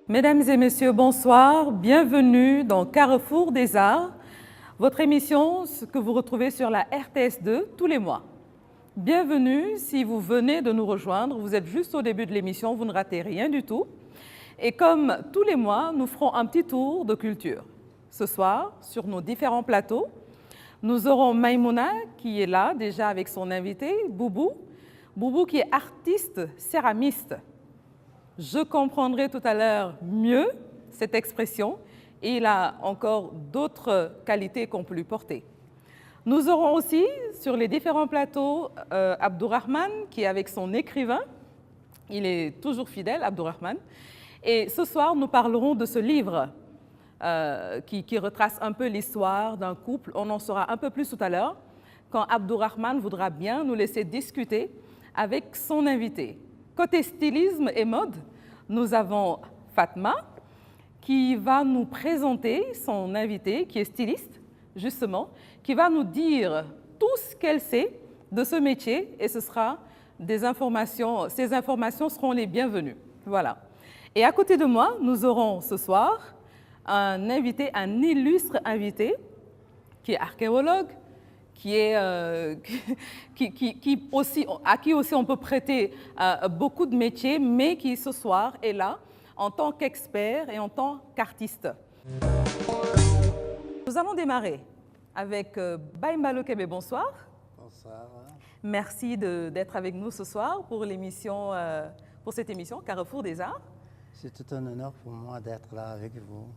Mesdames et messieurs, bonsoir. Bienvenue dans Carrefour des Arts, votre émission que vous retrouvez sur la RTS2 tous les mois. Bienvenue si vous venez de nous rejoindre. Vous êtes juste au début de l'émission, vous ne ratez rien du tout. Et comme tous les mois, nous ferons un petit tour de culture. Ce soir, sur nos différents plateaux, nous aurons Maïmouna qui est là déjà avec son invité, Boubou. Boubou qui est artiste céramiste. Je comprendrai tout à l'heure mieux cette expression et il a encore d'autres qualités qu'on peut lui porter. Nous aurons aussi sur les différents plateaux Abdourahmane qui est avec son écrivain. Il est toujours fidèle, Abdourahmane. Et ce soir, nous parlerons de ce livre qui retrace un peu l'histoire d'un couple. On en saura un peu plus tout à l'heure quand Abdourahmane voudra bien nous laisser discuter avec son invité. Côté stylisme et mode, nous avons Fatma qui va nous présenter son invité, qui est styliste, justement, qui va nous dire tout ce qu'elle sait de ce métier et ce sera des informations, ces informations seront les bienvenues. Voilà. Et à côté de moi, nous aurons ce soir un invité, un illustre invité qui est archéologue, à qui aussi on peut prêter beaucoup de métiers, mais qui ce soir est là en tant qu'expert et en tant qu'artiste. Nous allons démarrer avec Baïmbalo Kebe, bonsoir. Bonsoir. Merci d'être avec nous ce soir pour l'émission, pour cette émission Carrefour des Arts. C'est tout un honneur pour moi d'être là avec vous.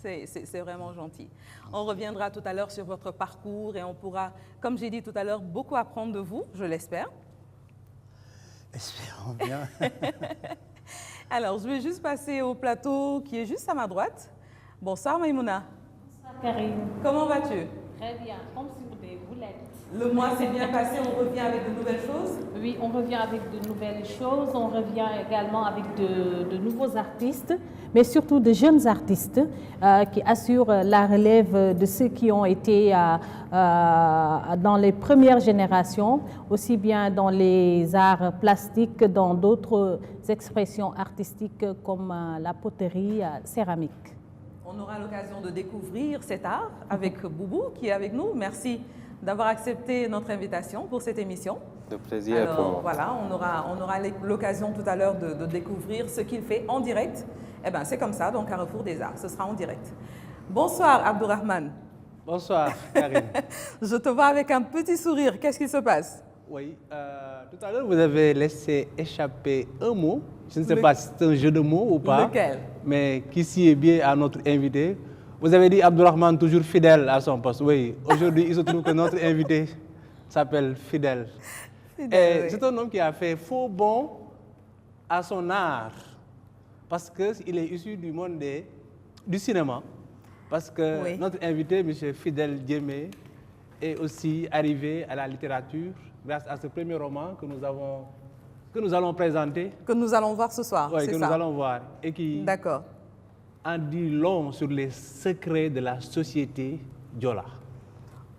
C'est vraiment gentil. On reviendra tout à l'heure sur votre parcours et on pourra, comme j'ai dit tout à l'heure, beaucoup apprendre de vous, je l'espère. Espérons bien. Alors, je vais juste passer au plateau qui est juste à ma droite. Bonsoir Maïmouna. Bonsoir Karine. Comment vas-tu? Très bien, comme si vous l'êtes. Le mois s'est bien passé, on revient avec de nouvelles choses? Oui, on revient avec de nouvelles choses, on revient également avec de nouveaux artistes, mais surtout de jeunes artistes qui assurent la relève de ceux qui ont été dans les premières générations, aussi bien dans les arts plastiques que dans d'autres expressions artistiques comme la poterie céramique. On aura l'occasion de découvrir cet art avec Boubou qui est avec nous. Merci d'avoir accepté notre invitation pour cette émission. De plaisir. Alors, pour moi. voilà, on aura l'occasion tout à l'heure de découvrir ce qu'il fait en direct. Eh bien, c'est comme ça, donc Carrefour des Arts, ce sera en direct. Bonsoir Abdourahmane. Bonsoir Karine. Je te vois avec un petit sourire, qu'est-ce qui se passe? Oui, tout à l'heure vous avez laissé échapper un mot. Je ne sais pas si c'est un jeu de mots ou pas. Lequel? Mais qui sied bien à notre invité. Vous avez dit Abdourahmane toujours fidèle à son poste. Oui, aujourd'hui il se trouve que notre invité s'appelle Fidèle. Et c'est un homme qui a fait faux bond à son art. Parce qu'il est issu du monde du cinéma. Parce que notre invité, M. Fidèle Diémé, est aussi arrivé à la littérature grâce à ce premier roman que nous allons présenter. Que nous allons voir ce soir, Oui, c'est que ça? nous allons voir. Et qui en dit long sur les secrets de la société Diola.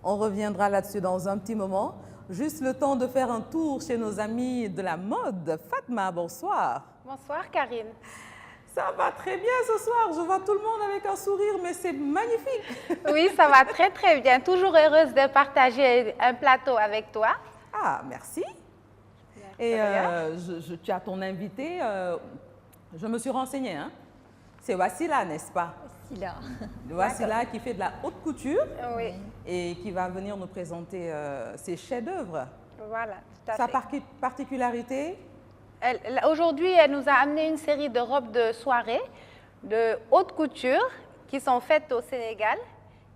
On reviendra là-dessus dans un petit moment. Juste le temps de faire un tour chez nos amis de la mode. Fatma, bonsoir. Bonsoir Karine. Ça va très bien ce soir. Je vois tout le monde avec un sourire, mais c'est magnifique. Oui, ça va très très bien. Toujours heureuse de partager un plateau avec toi. Ah, merci. Et tu as ton invité. Je me suis renseignée. Hein? C'est Wassila, n'est-ce pas? Wassila. Wassila qui fait de la haute couture et qui va venir nous présenter ses chefs-d'œuvre. Voilà, tout à Sa fait. particularité? Aujourd'hui, elle nous a amené une série de robes de soirée de haute couture qui sont faites au Sénégal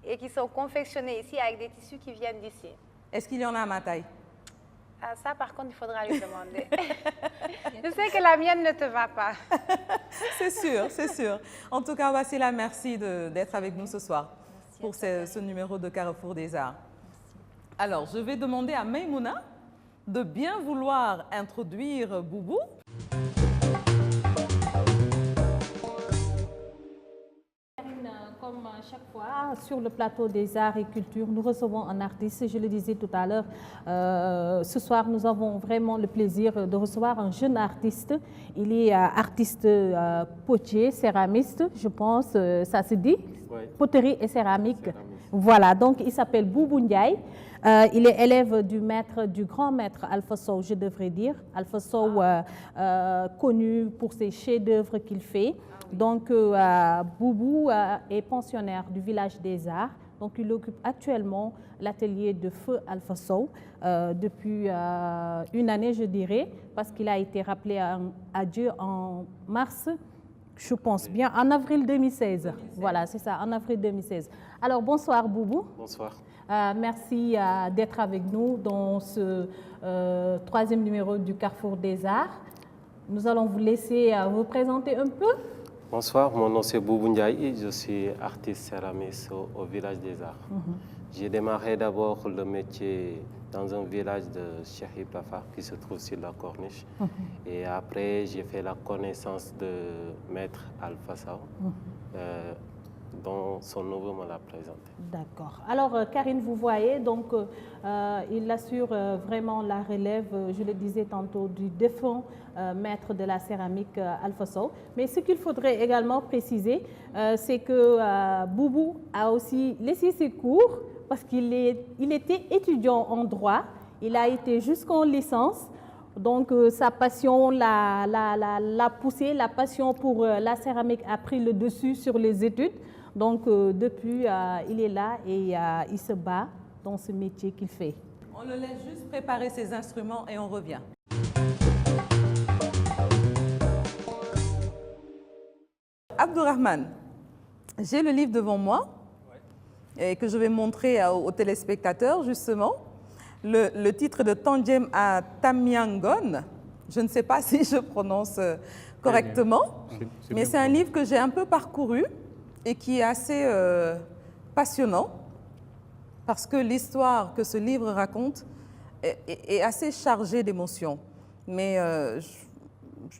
et qui sont confectionnées ici avec des tissus qui viennent d'ici. Est-ce qu'il y en a à ma taille? Ah, ça, par contre, il faudra lui demander. Je sais que la mienne ne te va pas. C'est sûr, c'est sûr. En tout cas, Wassila, merci d'être avec nous ce soir pour ce numéro de Carrefour des Arts. Alors, je vais demander à Maïmouna de bien vouloir introduire Boubou. comme à chaque fois, sur le plateau des arts et culture, nous recevons un artiste. Je le disais tout à l'heure, ce soir, nous avons vraiment le plaisir de recevoir un jeune artiste. Il est artiste potier, céramiste, je pense, ça se dit, Oui. Poterie et céramique. Voilà, donc il s'appelle Boubou Ndiaye. Il est élève du grand maître Alpha Sow, je devrais dire. Alpha Sow, connu pour ses chefs-d'œuvre qu'il fait. Donc, Boubou est pensionnaire du village des Arts. Donc, il occupe actuellement l'atelier de Feu Alpha Sow depuis une année, je dirais, parce qu'il a été rappelé à Dieu en mars, je pense bien, en avril 2016. Voilà, c'est ça, en avril 2016. Alors, bonsoir Boubou. Bonsoir. Merci d'être avec nous dans ce troisième numéro du Carrefour des Arts. Nous allons vous laisser vous présenter un peu. Bonsoir, mon nom c'est Boubou Ndiaye, je suis artiste céramiste au village des Arts. J'ai démarré d'abord le métier dans un village de Cheikh Pafar qui se trouve sur la Corniche. Et après, j'ai fait la connaissance de maître Alpha Sow, dont son neveu me l'a présenté. D'accord. Alors, Karine, vous voyez, donc, il assure vraiment la relève, je le disais tantôt, du défunt maître de la céramique Alpha Sow. Mais ce qu'il faudrait également préciser, c'est que Boubou a aussi laissé ses cours parce qu'il était étudiant en droit. Il a été jusqu'en licence. Donc, sa passion l'a poussé, la passion pour la céramique a pris le dessus sur les études. Donc, depuis, il est là et il se bat dans ce métier qu'il fait. On le laisse juste préparer ses instruments et on revient. Abdourahmane, j'ai le livre devant moi et que je vais montrer aux téléspectateurs, justement. Le titre de Tandjem à Tamiangon, je ne sais pas si je prononce correctement, mais c'est un livre que j'ai un peu parcouru et qui est assez passionnant parce que l'histoire que ce livre raconte est assez chargée d'émotions. Mais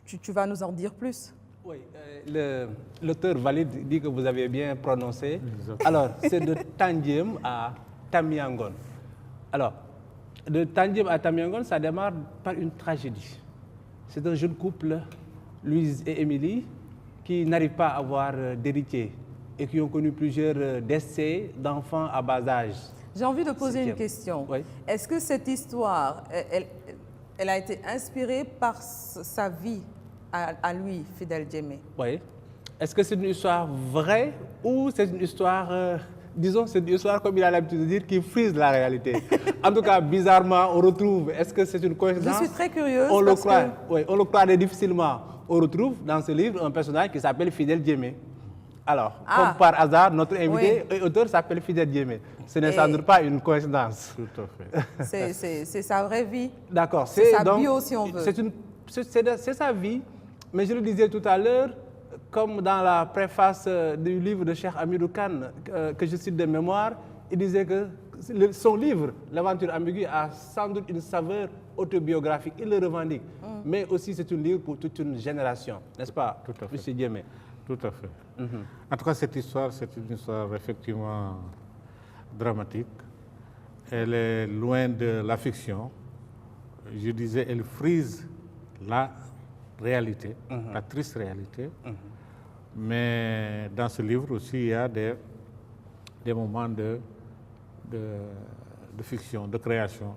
tu vas nous en dire plus. Oui, l'auteur valide dit que vous avez bien prononcé. Alors, c'est de Tandjem à Tamiangon. Alors, de Tandjem à Tamiangon, ça démarre par une tragédie. C'est un jeune couple, Louise et Émilie, qui n'arrivent pas à avoir d'héritier et qui ont connu plusieurs décès d'enfants à bas âge. J'ai envie de poser une question. Oui. Est-ce que cette histoire, elle a été inspirée par sa vie à lui, Fidel Djemé? Oui. Est-ce que c'est une histoire vraie ou c'est une histoire, disons, c'est une histoire, comme il a l'habitude de dire, qui frise la réalité? En tout cas, bizarrement, on retrouve, est-ce que c'est une coïncidence? Je suis très curieuse. On le croit, oui, on le croirait difficilement. On retrouve dans ce livre un personnage qui s'appelle Fidel Djemé. Alors, comme par hasard, notre invité et auteur s'appelle Fidel Djemé. Ce n'est sans doute pas une coïncidence. Tout à fait. C'est sa vraie vie. D'accord. C'est sa bio, si on veut. C'est sa vie, mais je le disais tout à l'heure, comme dans la préface du livre de Cheikh Amirou Khan, que je cite de mémoire, il disait que son livre, L'aventure ambiguë, a sans doute une saveur autobiographique. Il le revendique. Mais aussi, c'est un livre pour toute une génération, n'est-ce pas, M. Djemé? Tout à fait. En tout cas, cette histoire, c'est une histoire effectivement dramatique. Elle est loin de la fiction. Je disais, elle frise la réalité, la triste réalité. Mais dans ce livre aussi, il y a des moments de fiction, de création,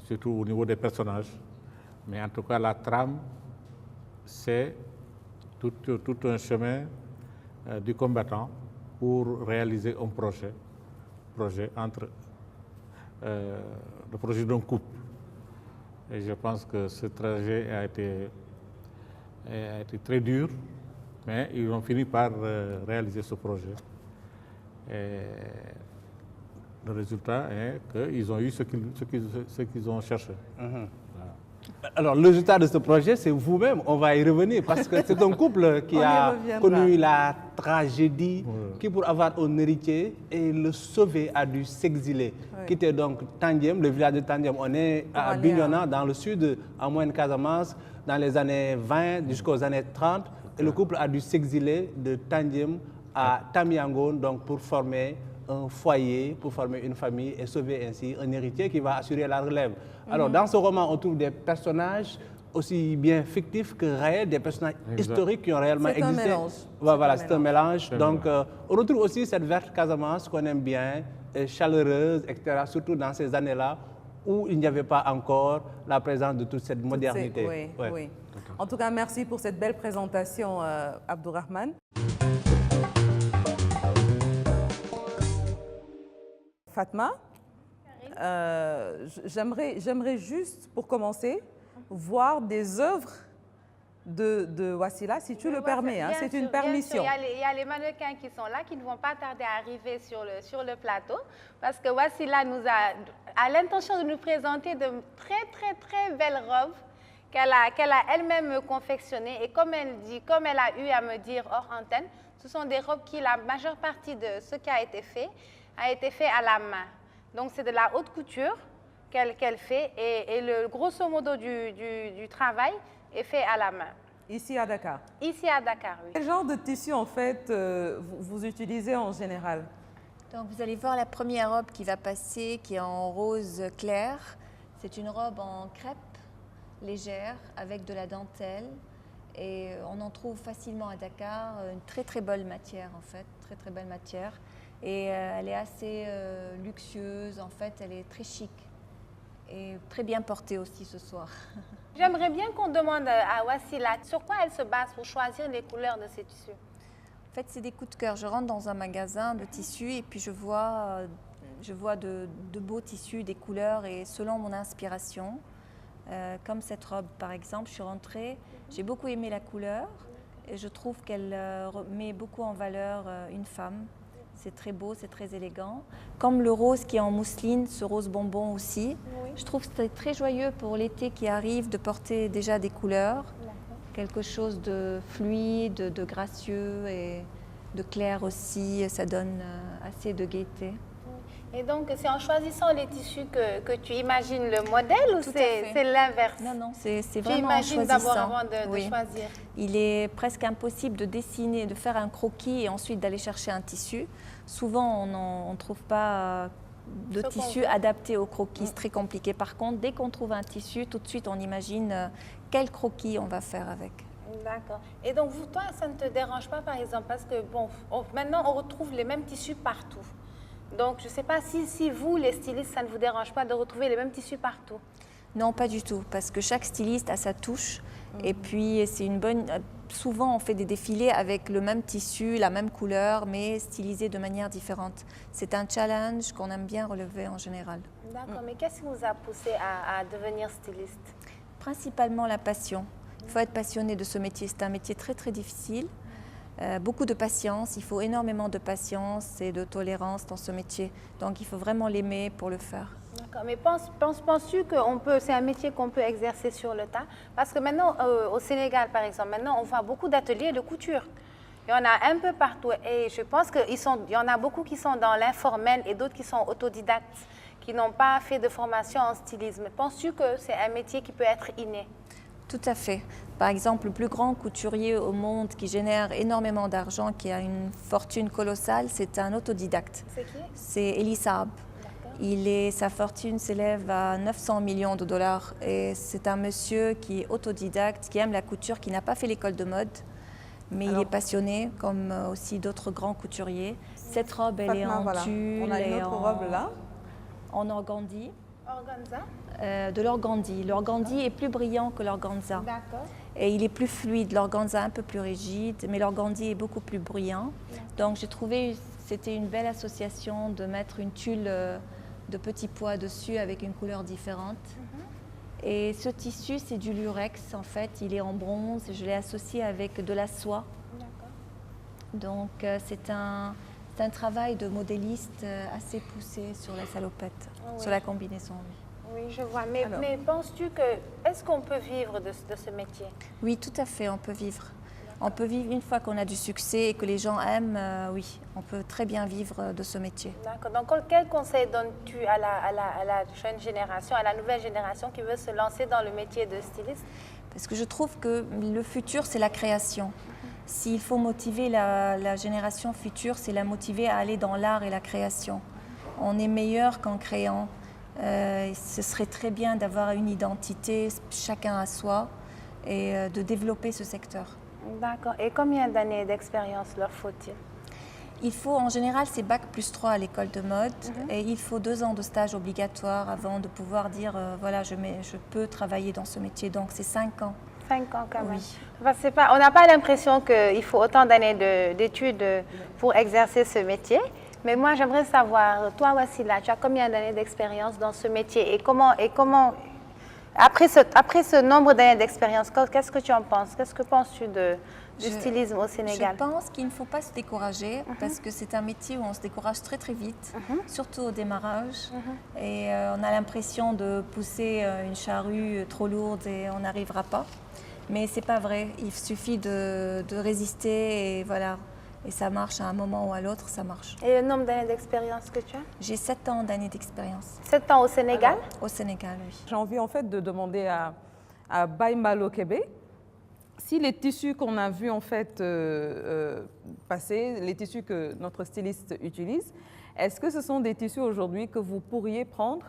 surtout au niveau des personnages. Mais en tout cas, la trame, c'est tout un chemin du combattant pour réaliser un projet entre le projet d'un couple. Et je pense que ce trajet a été très dur, mais ils ont fini par réaliser ce projet. Et le résultat est qu'ils ont eu ce qu'ils ont cherché. Alors, le résultat de ce projet, c'est vous-même. On va y revenir parce que c'est un couple qui a connu la tragédie, qui pour avoir un héritier et le sauver a dû s'exiler. Quitter donc Tandjem, le village de Tandjem. On est à Bignona, dans le sud, en Moyenne-Casamance, dans les années 20 jusqu'aux années 30. Et le couple a dû s'exiler de Tandjem à Tamiangon, donc pour former un foyer, pour former une famille et sauver ainsi un héritier qui va assurer la relève. Alors, dans ce roman, on trouve des personnages aussi bien fictifs que réels, des personnages historiques qui ont réellement existé. C'est un mélange. Voilà, c'est un mélange. Donc, on retrouve aussi cette verte Casamance qu'on aime bien, chaleureuse, etc., surtout dans ces années-là où il n'y avait pas encore la présence de toute cette modernité. Oui, Ouais. oui. En tout cas, merci pour cette belle présentation, Abdourahmane. Fatma, j'aimerais juste, pour commencer, voir des œuvres de Wassila, si tu le permets. Hein, c'est une permission. Il y a les mannequins qui sont là, qui ne vont pas tarder à arriver sur le plateau, parce que Wassila a l'intention de nous présenter de très belles robes qu'elle a elle-même confectionnées. Et comme elle a eu à me dire hors antenne, ce sont des robes qui, la majeure partie de ce qui a été fait à la main. Donc c'est de la haute couture qu'elle fait et le grosso modo du travail est fait à la main. Ici à Dakar? Ici à Dakar, oui. Quel genre de tissu, en fait, vous utilisez en général? Donc vous allez voir la première robe qui va passer, qui est en rose clair. C'est une robe en crêpe légère avec de la dentelle. Et on en trouve facilement à Dakar, une très belle matière en fait, très belle matière. Et elle est assez luxueuse, en fait, elle est très chic et très bien portée aussi ce soir. J'aimerais bien qu'on demande à Wassila sur quoi elle se base pour choisir les couleurs de ces tissus. En fait, c'est des coups de cœur. Je rentre dans un magasin de tissus et puis je vois de beaux tissus, des couleurs et selon mon inspiration. Comme cette robe par exemple, je suis rentrée, j'ai beaucoup aimé la couleur et je trouve qu'elle met beaucoup en valeur une femme. C'est très beau, c'est très élégant. Comme le rose qui est en mousseline, ce rose bonbon aussi. Oui. Je trouve que c'est très joyeux pour l'été qui arrive de porter déjà des couleurs. Quelque chose de fluide, de gracieux et de clair aussi. Ça donne assez de gaieté. Et donc, c'est en choisissant les tissus que tu imagines le modèle ou c'est l'inverse? Non, c'est vraiment en choisissant. Tu imagines d'abord avant de choisir? Il est presque impossible de dessiner, de faire un croquis et ensuite d'aller chercher un tissu. Souvent, on ne trouve pas de tissu adapté au croquis, c'est très compliqué. Par contre, dès qu'on trouve un tissu, tout de suite, on imagine quel croquis on va faire avec. D'accord. Et donc, toi, ça ne te dérange pas, par exemple, parce que maintenant, on retrouve les mêmes tissus partout. Donc, je ne sais pas si vous, les stylistes, ça ne vous dérange pas de retrouver les mêmes tissus partout? Non, pas du tout, parce que chaque styliste a sa touche. Et puis, c'est une bonne... Souvent, on fait des défilés avec le même tissu, la même couleur, mais stylisé de manière différente. C'est un challenge qu'on aime bien relever en général. D'accord, mais qu'est-ce qui vous a poussé à devenir styliste? Principalement la passion. Il faut être passionné de ce métier. C'est un métier très difficile. Beaucoup de patience, il faut énormément de patience et de tolérance dans ce métier. Donc il faut vraiment l'aimer pour le faire. D'accord, mais penses-tu que c'est un métier qu'on peut exercer sur le tas? Parce que maintenant, au Sénégal par exemple, maintenant on voit beaucoup d'ateliers de couture. Il y en a un peu partout et je pense qu'il y en a beaucoup qui sont dans l'informel et d'autres qui sont autodidactes, qui n'ont pas fait de formation en stylisme. Penses-tu que c'est un métier qui peut être inné? Tout à fait. Par exemple, le plus grand couturier au monde qui génère énormément d'argent, qui a une fortune colossale, c'est un autodidacte. C'est qui? C'est Elie Saab. Sa fortune s'élève à 900 millions de dollars et c'est un monsieur qui est autodidacte, qui aime la couture, qui n'a pas fait l'école de mode, mais il est passionné, comme aussi d'autres grands couturiers. Cette robe, elle est en tulle. On a une autre robe là. En organdie. Organza? De l'organdie. L'organdie est plus brillant que l'organza. D'accord. Et il est plus fluide, l'organza un peu plus rigide, mais l'organdie est beaucoup plus bruyant. Donc j'ai trouvé c'était une belle association de mettre une tulle de petits pois dessus avec une couleur différente. Et ce tissu, c'est du lurex en fait, il est en bronze et je l'ai associé avec de la soie. Donc c'est un travail de modéliste assez poussé sur la salopette, sur la combinaison. Oui, je vois. Mais penses-tu est-ce qu'on peut vivre de ce métier? Oui, tout à fait, on peut vivre. On peut vivre une fois qu'on a du succès et que les gens aiment, oui, on peut très bien vivre de ce métier. D'accord. Donc, quel conseil donnes-tu à la jeune génération, à la nouvelle génération qui veut se lancer dans le métier de styliste? Parce que je trouve que le futur, c'est la création. S'il faut motiver la génération future, c'est la motiver à aller dans l'art et la création. On est meilleur qu'en créant. Ce serait très bien d'avoir une identité, chacun à soi, et de développer ce secteur. D'accord. Et combien d'années d'expérience leur faut-il? Il faut, en général, c'est Bac plus 3 à l'école de mode, et il faut 2 ans de stage obligatoire avant de pouvoir dire, voilà, je peux travailler dans ce métier. Donc, c'est 5 ans. 5 ans quand même. Oui. Enfin, on n'a pas l'impression qu'il faut autant d'années d'études pour exercer ce métier. Mais moi, j'aimerais savoir, toi, Wassila, tu as combien d'années d'expérience dans ce métier? Et comment après ce nombre d'années d'expérience, qu'est-ce que tu en penses? Qu'est-ce que penses-tu du stylisme au Sénégal? Je pense qu'il ne faut pas se décourager parce que c'est un métier où on se décourage très très vite, surtout au démarrage. Et on a l'impression de pousser une charrue trop lourde et on n'arrivera pas. Mais c'est pas vrai, il suffit de résister et voilà. Et ça marche à un moment ou à l'autre, ça marche. Et le nombre d'années d'expérience que tu as? J'ai 7 ans d'années d'expérience. 7 ans au Sénégal? Au Sénégal, oui. J'ai envie en fait de demander à Baïmbalo Kébé si les tissus qu'on a vus en fait passer, les tissus que notre styliste utilise, est-ce que ce sont des tissus aujourd'hui que vous pourriez prendre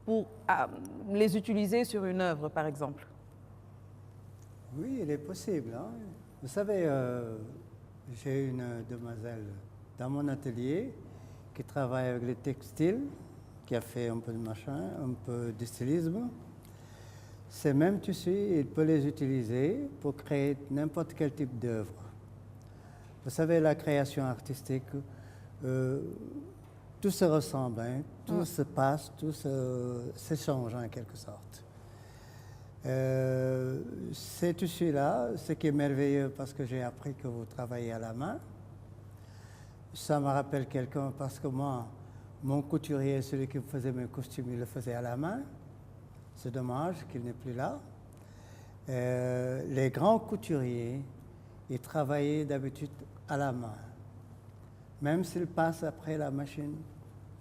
pour les utiliser sur une œuvre, par exemple? Oui, il est possible. Hein. Vous savez, j'ai une demoiselle dans mon atelier qui travaille avec les textiles, qui a fait un peu de machin, un peu de stylisme. Ces mêmes tissus, il peut les utiliser pour créer n'importe quel type d'œuvre. Vous savez, la création artistique, tout se ressemble, hein, tout se passe, tout s'échange en quelque sorte. Ces tissus-là, ce qui est merveilleux parce que j'ai appris que vous travaillez à la main, ça me rappelle quelqu'un parce que moi, mon couturier, celui qui faisait mes costumes, il le faisait à la main. C'est dommage qu'il n'est plus là. Les grands couturiers, ils travaillaient d'habitude à la main, même s'ils passent après la machine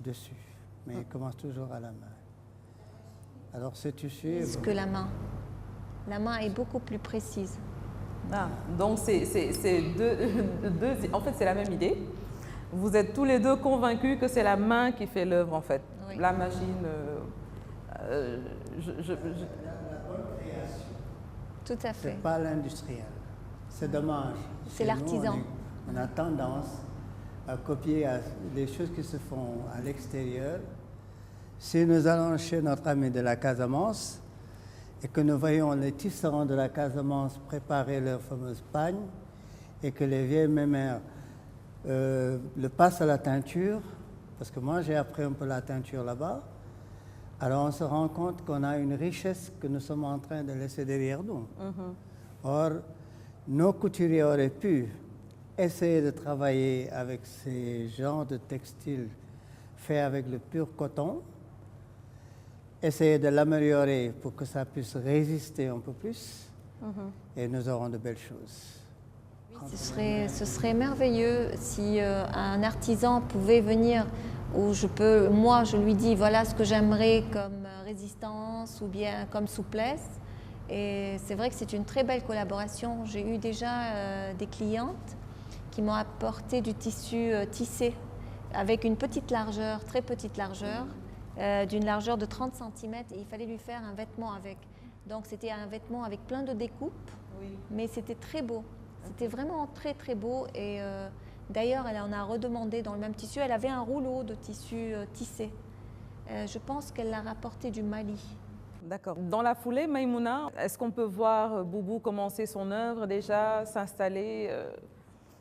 dessus, mais ils commencent toujours à la main. Alors ce tissu... Est-ce que la main est beaucoup plus précise. Ah, donc c'est deux... En fait, c'est la même idée. Vous êtes tous les deux convaincus que c'est la main qui fait l'œuvre, en fait. Oui. La machine... La bonne création. Tout à fait. C'est pas l'industriel. C'est dommage. C'est Chez nous, l'artisan. On a tendance à copier les choses qui se font à l'extérieur. Si nous allons chez notre ami de la Casamance et que nous voyons les tisserands de la Casamance préparer leur fameuse pagne et que les vieilles mémères le passent à la teinture, parce que moi j'ai appris un peu la teinture là-bas, alors on se rend compte qu'on a une richesse que nous sommes en train de laisser derrière nous. Or, nos couturiers auraient pu essayer de travailler avec ces genres de textiles faits avec le pur coton, essayer de l'améliorer pour que ça puisse résister un peu plus, et nous aurons de belles choses. Ce serait merveilleux si un artisan pouvait venir où moi je lui dis voilà ce que j'aimerais comme résistance ou bien comme souplesse. Et c'est vrai que c'est une très belle collaboration. J'ai eu déjà des clientes qui m'ont apporté du tissu tissé avec une petite largeur, très petite largeur, d'une largeur de 30 cm et il fallait lui faire un vêtement avec. Donc c'était un vêtement avec plein de découpes, mais c'était très beau. C'était vraiment très très beau et d'ailleurs elle en a redemandé dans le même tissu. Elle avait un rouleau de tissu tissé. Je pense qu'elle l'a rapporté du Mali. D'accord. Dans la foulée, Maïmouna, est-ce qu'on peut voir Boubou commencer son œuvre déjà, s'installer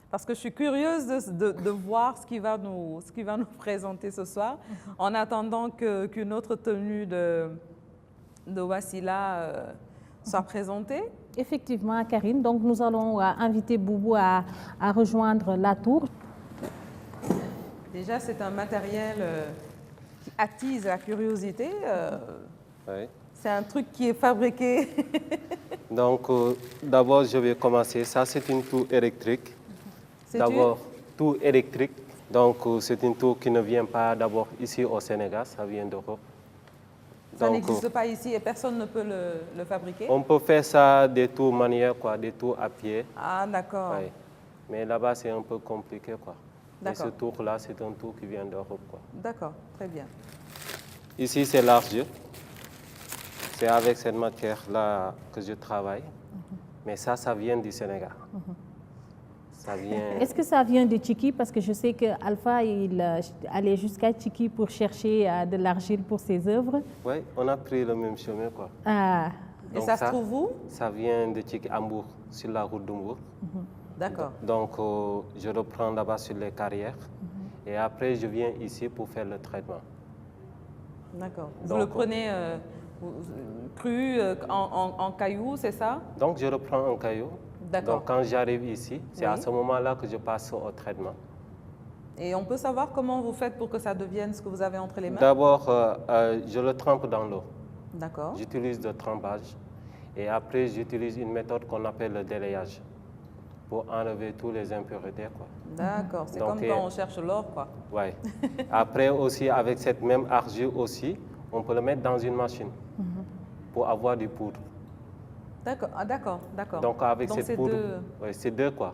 parce que je suis curieuse de voir ce qu'il va nous présenter ce soir, en attendant qu'une autre tenue de Wassila soit présentée. Effectivement, Karine. Donc, nous allons inviter Boubou à rejoindre la tour. Déjà, c'est un matériel qui attise la curiosité. Oui. C'est un truc qui est fabriqué. Donc, d'abord, je vais commencer. Ça, c'est une tour électrique. D'abord, tour électrique. Donc, c'est une tour qui ne vient pas d'abord ici au Sénégal, ça vient d'Europe. Ça n'existe pas ici et personne ne peut le fabriquer? On peut faire ça des tours manuels, quoi, des tours à pied. Ah, d'accord. Ouais. Mais là-bas, c'est un peu compliqué, quoi. Et ce D'accord. tour-là, c'est un tour qui vient d'Europe, quoi. D'accord, très bien. Ici, c'est l'argile. C'est avec cette matière-là que je travaille. Mais ça vient du Sénégal. Ça vient... Est-ce que ça vient de Tchiki? Parce que je sais qu'Alpha, il allait jusqu'à Tchiki pour chercher de l'argile pour ses œuvres. Oui, on a pris le même chemin, quoi. Ah, Et ça se trouve où? Ça vient de Tchiki à Mbour, sur la route de Mbour. D'accord. Donc, je reprends là-bas sur les carrières. Et après, je viens ici pour faire le traitement. D'accord. Vous Donc, le prenez cru en cailloux, c'est ça? Donc, je reprends un caillou. D'accord. Donc, quand j'arrive ici, c'est à Oui. ce moment-là que je passe au traitement. Et on peut savoir comment vous faites pour que ça devienne ce que vous avez entre les mains? D'abord, je le trempe dans l'eau. D'accord. J'utilise le trempage. Et après, j'utilise une méthode qu'on appelle le délayage pour enlever toutes les impuretés, quoi. D'accord. C'est Donc, comme quand on cherche l'or, quoi. Ouais. Après aussi, avec cette même argile aussi, on peut le mettre dans une machine pour avoir du poudre. D'accord. Ah, d'accord, d'accord. Donc avec Donc, cette c'est poudre, deux- ouais, c'est deux, quoi.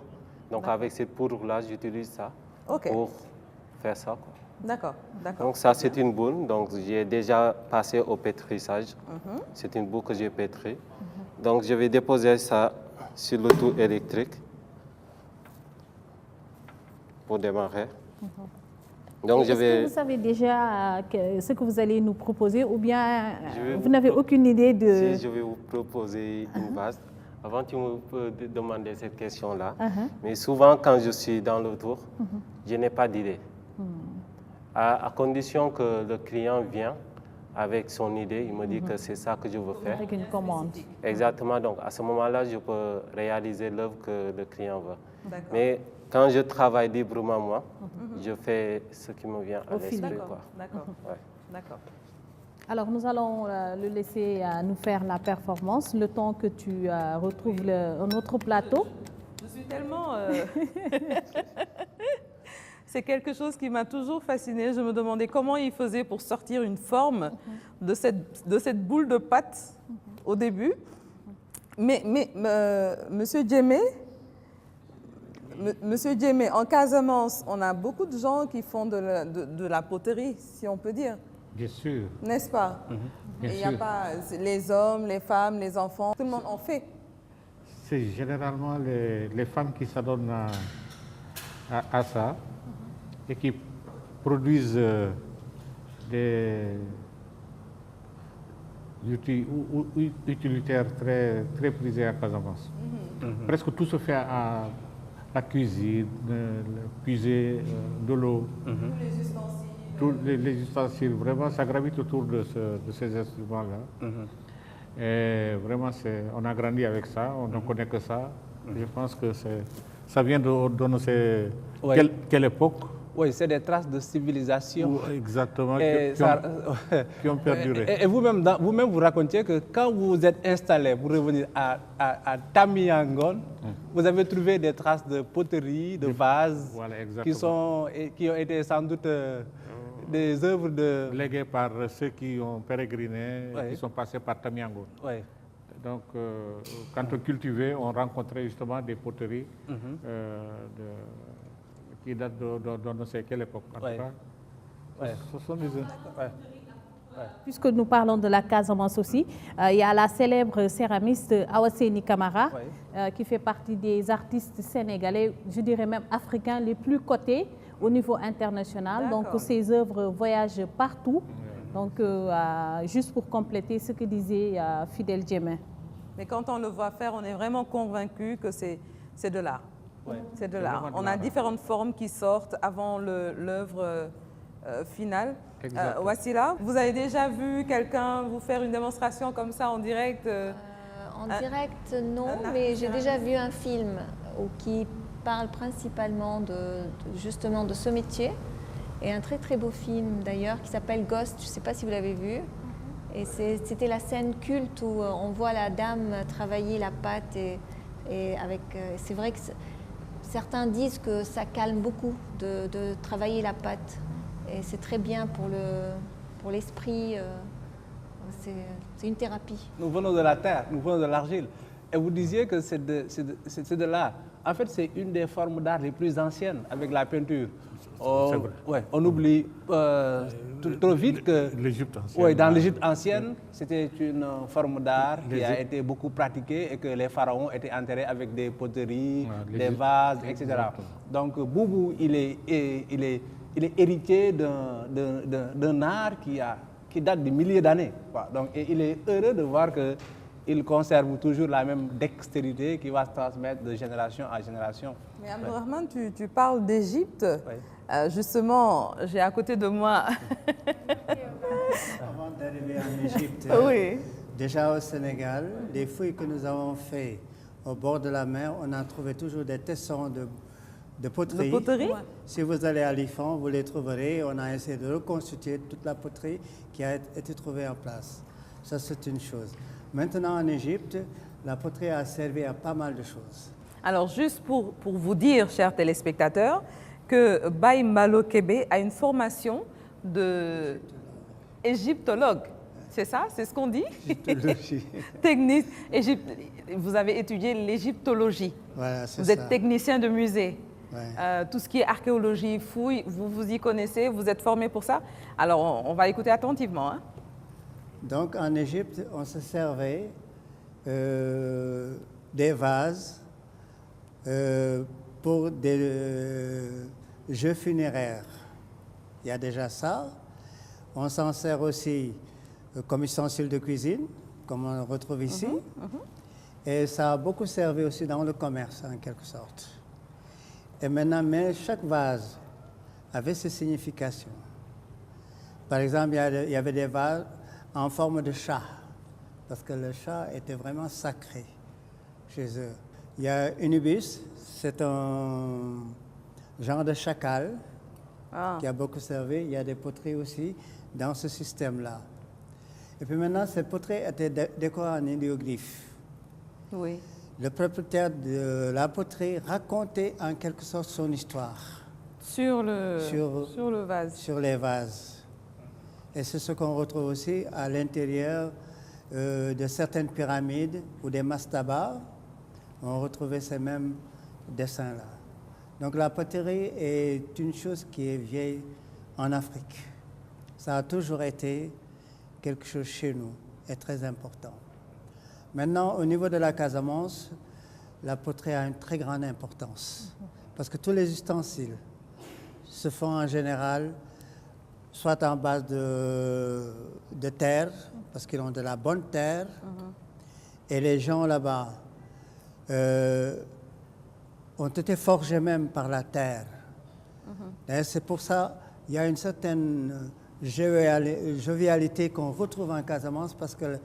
Donc D'accord. avec cette poudre-là, j'utilise ça Ok. pour faire ça, quoi. D'accord, d'accord. Donc ça, c'est une boule. Donc j'ai déjà passé au pétrissage. C'est une boule que j'ai pétrie. Donc je vais déposer ça sur le tour électrique pour démarrer. Donc je est-ce vais... que vous savez déjà ce que vous allez nous proposer ou bien Je vais vous vous n'avez pro- aucune idée de... Si je vais vous proposer une vase, avant tu me peux demander cette question-là, mais souvent quand je suis dans le tour, je n'ai pas d'idée. À condition que le client vient avec son idée, il me dit que c'est ça que je veux faire. Avec une commande. Exactement, donc à ce moment-là, je peux réaliser l'œuvre que le client veut. D'accord. Mais quand je travaille librement, moi, je fais ce qui me vient à Au fil. l'esprit, D'accord, quoi. d'accord, Ouais. d'accord. Alors nous allons le laisser nous faire la performance, le temps que tu retrouves un autre plateau. Je suis tellement... C'est quelque chose qui m'a toujours fascinée. Je me demandais comment il faisait pour sortir une forme de cette boule de pâte au début. Mais Monsieur Djemé, en Casamance, on a beaucoup de gens qui font de la poterie, si on peut dire, Bien sûr. n'est-ce pas? Bien Et il n'y a sûr. pas les hommes, les femmes, les enfants, tout le monde en fait. C'est généralement les femmes qui s'adonnent à ça et qui produisent des outils utilitaires très, très prisés à Casamance. Presque tout se fait à la cuisine, puiser de l'eau. Tous les ustensiles, vraiment, ça gravite autour de ces instruments-là. Et vraiment, on a grandi avec ça, on ne connaît que ça. Je pense que ça vient de ne sais Ouais. quelle époque. Oui, c'est des traces de civilisation. Exactement, Et qui ont perduré. Et vous-même, vous racontiez que quand vous êtes installé pour revenir à Tamiangon, vous avez trouvé des traces de poterie, de vases, Voilà, exactement. qui ont été sans doute des œuvres de... Légués par ceux qui ont pérégriné, Ouais. qui sont passés par Tamiango. Ouais. Donc, quand on cultivait, on rencontrait justement des poteries qui datent de ne sais quelle époque. En Ouais. tout cas, Ouais. ce sont des œuvres. Ouais. Puisque nous parlons de la Casamance aussi, il y a la célèbre céramiste Awaseni Camara, qui fait partie des artistes sénégalais, je dirais même africains, les plus cotés au niveau international. Donc D'accord. ses œuvres voyagent partout. Donc juste pour compléter ce que disait Fidèle Djemé. Mais quand on le voit faire, on est vraiment convaincu que c'est de l'art. C'est de l'art. vraiment de On a l'art. différentes formes qui sortent avant l'œuvre finale. Exactement. Wassila, vous avez déjà vu quelqu'un vous faire une démonstration comme ça en direct En direct, non, un mais j'ai artiste déjà vu un film qui parle principalement justement de ce métier. Et un très très beau film d'ailleurs qui s'appelle Ghost, je ne sais pas si vous l'avez vu. Et c'était la scène culte où on voit la dame travailler la pâte et avec. C'est vrai que certains disent que ça calme beaucoup de travailler la pâte. Et c'est très bien pour l'esprit. c'est une thérapie. Nous venons de la terre, nous venons de l'argile. Et vous disiez que c'est de l'art. En fait, c'est une des formes d'art les plus anciennes avec la peinture. C'est vrai. Ouais, on oublie trop vite que L'Égypte ancienne. ouais, dans l'Égypte ancienne, c'était une forme d'art qui a été beaucoup pratiquée et que les pharaons étaient enterrés avec des poteries, des vases, etc. Donc Boubou, il est héritier d'un art qui date de milliers d'années. Donc, et il est heureux de voir qu'il conserve toujours la même dextérité qui va se transmettre de génération en génération. Mais Abdelrahman, tu parles d'Égypte. Justement, j'ai à côté de moi. Avant d'arriver en Égypte, Oui. déjà au Sénégal, les fouilles que nous avons faites au bord de la mer, on a trouvé toujours des tessons de poterie. De poterie? Ouais. Si vous allez à l'IFAN, vous les trouverez. On a essayé de reconstituer toute la poterie qui a été trouvée en place. Ça, c'est une chose. Maintenant, en Égypte, la poterie a servi à pas mal de choses. Alors, juste pour vous dire, chers téléspectateurs, que Baye Malo Kébé a une formation d'égyptologue. C'est ça? C'est ce qu'on dit? Égyptologie. Technique. Vous avez étudié l'égyptologie. Voilà, c'est vous ça. êtes technicien de musée. Ouais. Tout ce qui est archéologie, fouille, vous y connaissez, vous êtes formé pour ça. Alors, on va écouter attentivement. Hein? Donc, en Égypte, on se servait des vases pour des jeux funéraires. Il y a déjà ça. On s'en sert aussi comme ustensile de cuisine, comme on le retrouve ici. Et ça a beaucoup servi aussi dans le commerce, en quelque sorte. Et maintenant, mais chaque vase avait ses significations. Par exemple, il y avait des vases en forme de chat, parce que le chat était vraiment sacré chez eux. Il y a Unibus, c'est un genre de chacal qui a beaucoup servi. Il y a des poteries aussi dans ce système-là. Et puis maintenant, ces poteries étaient décorées en hieroglyphes. Oui. Le propriétaire de la poterie racontait en quelque sorte son histoire. Sur le vase. Sur les vases. Et c'est ce qu'on retrouve aussi à l'intérieur de certaines pyramides ou des mastabas. On retrouvait ces mêmes dessins-là. Donc la poterie est une chose qui est vieille en Afrique. Ça a toujours été quelque chose chez nous et très important. Maintenant, au niveau de la Casamance, la poterie a une très grande importance. Parce que tous les ustensiles se font en général soit en base de terre, parce qu'ils ont de la bonne terre, et les gens là-bas ont été forgés même par la terre. C'est pour ça qu'il y a une certaine jovialité qu'on retrouve en Casamance, parce que,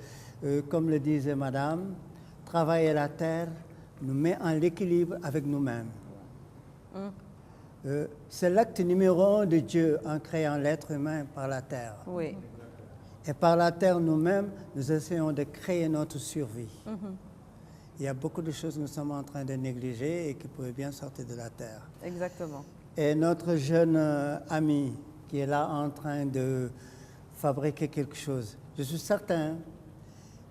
comme le disait Madame, travailler la terre nous met en équilibre avec nous-mêmes. C'est l'acte numéro 1 de Dieu en créant l'être humain par la terre. Oui. Et par la terre nous-mêmes, nous essayons de créer notre survie. Il y a beaucoup de choses que nous sommes en train de négliger et qui pourraient bien sortir de la terre. Exactement. Et notre jeune ami qui est là en train de fabriquer quelque chose, je suis certain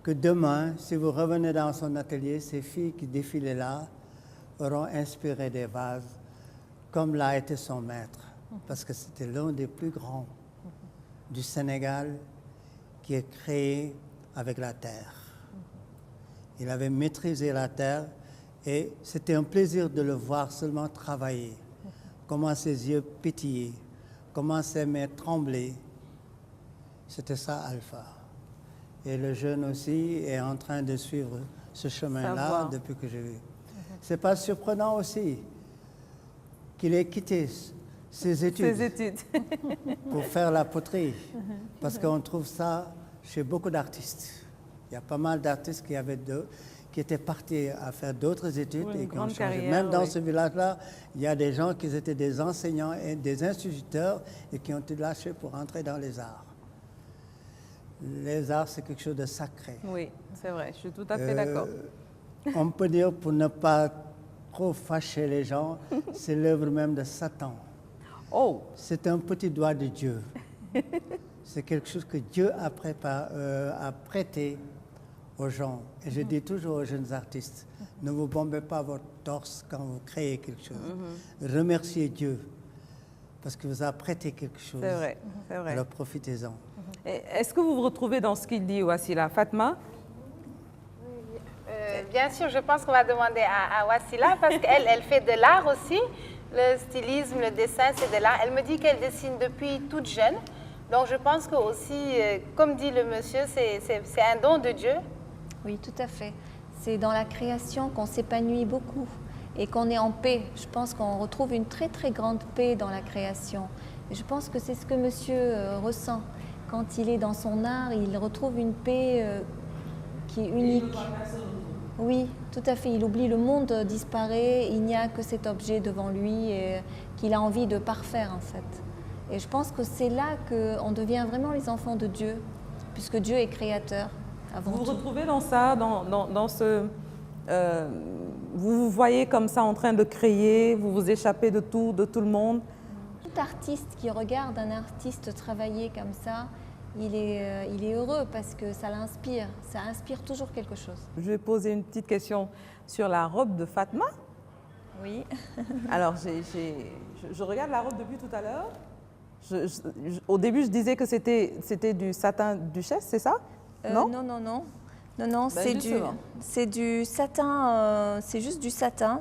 que demain, si vous revenez dans son atelier, ces filles qui défilaient là auront inspiré des vases comme l'a été son maître, parce que c'était l'un des plus grands du Sénégal qui est créé avec la terre. Il avait maîtrisé la terre et c'était un plaisir de le voir seulement travailler, comment ses yeux pétillaient, comment ses mains tremblaient. C'était ça, Alpha. Et le jeune aussi est en train de suivre ce chemin-là depuis que j'ai vu. C'est pas surprenant aussi qu'il ait quitté ses études, pour faire la poterie, parce qu'on trouve ça chez beaucoup d'artistes. Il y a pas mal d'artistes qui étaient partis à faire d'autres études et qui ont changé. Carrière, même dans ce village-là, il y a des gens qui étaient des enseignants et des instituteurs et qui ont été lâchés pour entrer dans les arts. Les arts, c'est quelque chose de sacré. Oui, c'est vrai, je suis tout à fait d'accord. On peut dire, pour ne pas trop fâcher les gens, c'est l'œuvre même de Satan. Oh! C'est un petit doigt de Dieu. c'est quelque chose que Dieu a prêté aux gens. Et je dis toujours aux jeunes artistes, ne vous bombez pas votre torse quand vous créez quelque chose. Remerciez Dieu, parce qu'il vous a prêté quelque chose. C'est vrai, c'est vrai. Alors profitez-en. Est-ce que vous vous retrouvez dans ce qu'il dit, Wassila? Fatma? Bien sûr, je pense qu'on va demander à Wassila parce qu'elle elle fait de l'art aussi. Le stylisme, le dessin, c'est de l'art. Elle me dit qu'elle dessine depuis toute jeune. Donc je pense que aussi, comme dit le monsieur, c'est un don de Dieu. Oui, tout à fait. C'est dans la création qu'on s'épanouit beaucoup et qu'on est en paix. Je pense qu'on retrouve une très très grande paix dans la création. Et je pense que c'est ce que monsieur ressent. Quand il est dans son art, il retrouve une paix qui est unique. Oui, tout à fait. Il oublie, le monde disparaît, il n'y a que cet objet devant lui et qu'il a envie de parfaire en fait. Et je pense que c'est là qu'on devient vraiment les enfants de Dieu, puisque Dieu est créateur avant tout. Vous vous retrouvez dans ça, dans ce... vous vous voyez comme ça en train de créer, vous vous échappez de tout le monde. Tout artiste qui regarde un artiste travailler comme ça, il est heureux parce que ça l'inspire, ça inspire toujours quelque chose. Je vais poser une petite question sur la robe de Fatma. Oui. Alors, je regarde la robe depuis tout à l'heure. Au début, je disais que c'était du satin duchesse, c'est ça? Non? Non, c'est du satin, c'est juste du satin.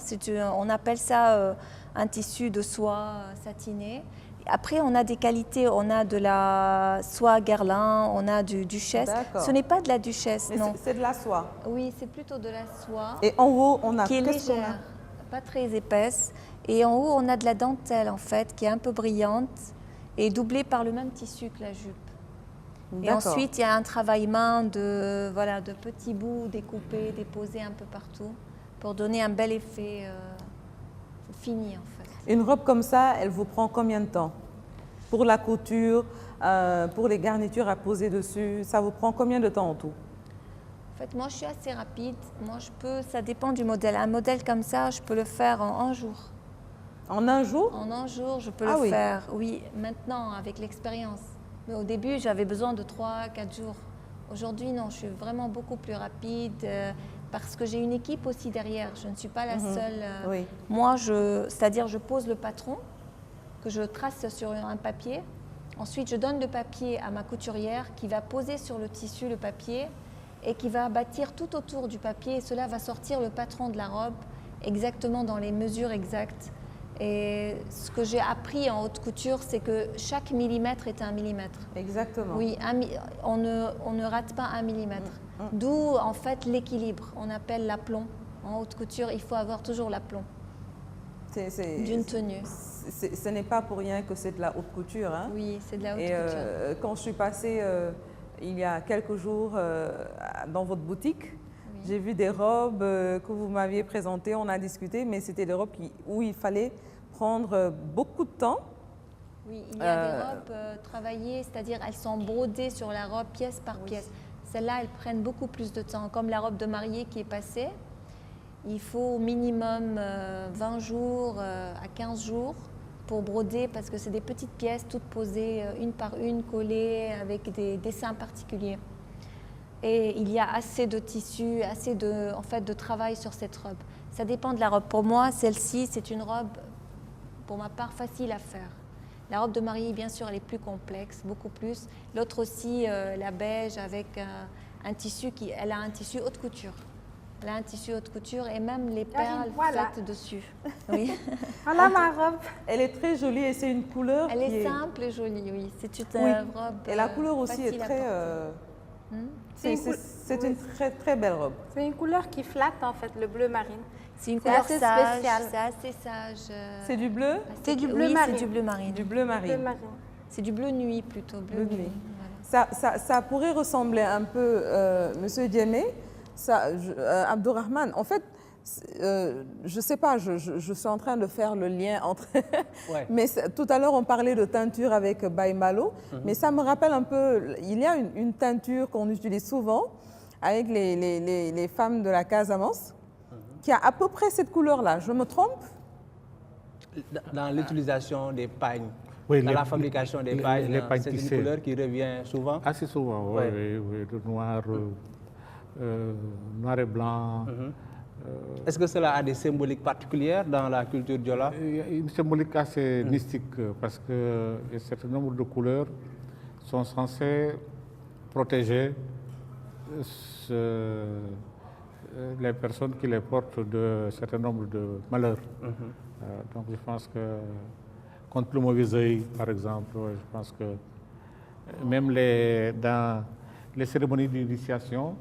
On appelle ça un tissu de soie satiné. Après, on a des qualités, on a de la soie Guerlain, on a du duchesse. Ce n'est pas de la duchesse, mais non. C'est de la soie. Oui, c'est plutôt de la soie. Et en haut, on a... Qui est légère, pas très épaisse. Et en haut, on a de la dentelle, en fait, qui est un peu brillante et doublée par le même tissu que la jupe. Et ensuite, il y a un travail main de petits bouts découpés, déposés un peu partout pour donner un bel effet fini, en fait. Une robe comme ça, elle vous prend combien de temps? Pour la couture, pour les garnitures à poser dessus, ça vous prend combien de temps en tout? En fait, moi, je suis assez rapide. Moi, ça dépend du modèle. Un modèle comme ça, je peux le faire en un jour. En un jour? En un jour, je peux le faire. Oui, maintenant, avec l'expérience. Mais au début, j'avais besoin de 3-4 jours. Aujourd'hui, non, je suis vraiment beaucoup plus rapide parce que j'ai une équipe aussi derrière. Je ne suis pas la seule. Oui. Moi, c'est-à-dire, je pose le patron que je trace sur un papier. Ensuite, je donne le papier à ma couturière qui va poser sur le tissu le papier et qui va bâtir tout autour du papier. Et cela va sortir le patron de la robe exactement dans les mesures exactes. Et ce que j'ai appris en haute couture, c'est que chaque millimètre est un millimètre. Exactement. Oui, on ne rate pas un millimètre. D'où, en fait, l'équilibre. On appelle l'aplomb. En haute couture, il faut avoir toujours l'aplomb d'une tenue. Ce n'est pas pour rien que c'est de la haute couture. Hein? Oui, c'est de la haute couture. Quand je suis passée il y a quelques jours dans votre boutique, j'ai vu des robes que vous m'aviez présentées, on a discuté, mais c'était des robes où il fallait prendre beaucoup de temps. Oui, il y a des robes travaillées, c'est-à-dire elles sont brodées sur la robe pièce par pièce. Celles-là, elles prennent beaucoup plus de temps, comme la robe de mariée qui est passée. Il faut au minimum 20 jours à 15 jours pour broder parce que c'est des petites pièces toutes posées une par une, collées avec des dessins particuliers. Et il y a assez de tissu, assez de travail sur cette robe. Ça dépend de la robe. Pour moi, celle-ci, c'est une robe, pour ma part, facile à faire. La robe de mariée, bien sûr, elle est plus complexe, beaucoup plus. L'autre aussi, la beige, avec un tissu elle a un tissu haute couture. Elle a un tissu haute couture et même les perles faites dessus. Oui. Voilà ma robe. Elle est très jolie et c'est une couleur Elle est simple et jolie, oui. C'est une robe et la couleur aussi est très... c'est une très très belle robe. C'est une couleur qui flatte en fait, le bleu marine. C'est une couleur assez sage, spéciale. c'est assez sage. C'est du bleu? C'est du bleu marine. C'est du bleu marine. Du bleu marine. C'est du bleu nuit plutôt, bleu nuit. Voilà. Ça pourrait ressembler un peu, Monsieur Diémé, Abdourahmane. En fait, je ne sais pas, je suis en train de faire le lien entre... Mais tout à l'heure, on parlait de teinture avec Baïmalo, mais ça me rappelle un peu, il y a une teinture qu'on utilise souvent avec les femmes de la Casamance, qui a à peu près cette couleur-là. Je me trompe? Dans l'utilisation des pagnes. Oui, dans la fabrication des pagnes, les pagnes c'est une tissées. couleur qui revient souvent. Assez souvent, oui, le noir, noir et blanc. Est-ce que cela a des symboliques particulières dans la culture Diola? Il y a une symbolique assez mystique parce que un certain nombre de couleurs sont censées protéger les personnes qui les portent de certain nombre de malheurs. Donc je pense que contre le mauvais œil, par exemple, je pense que même dans les cérémonies d'initiation,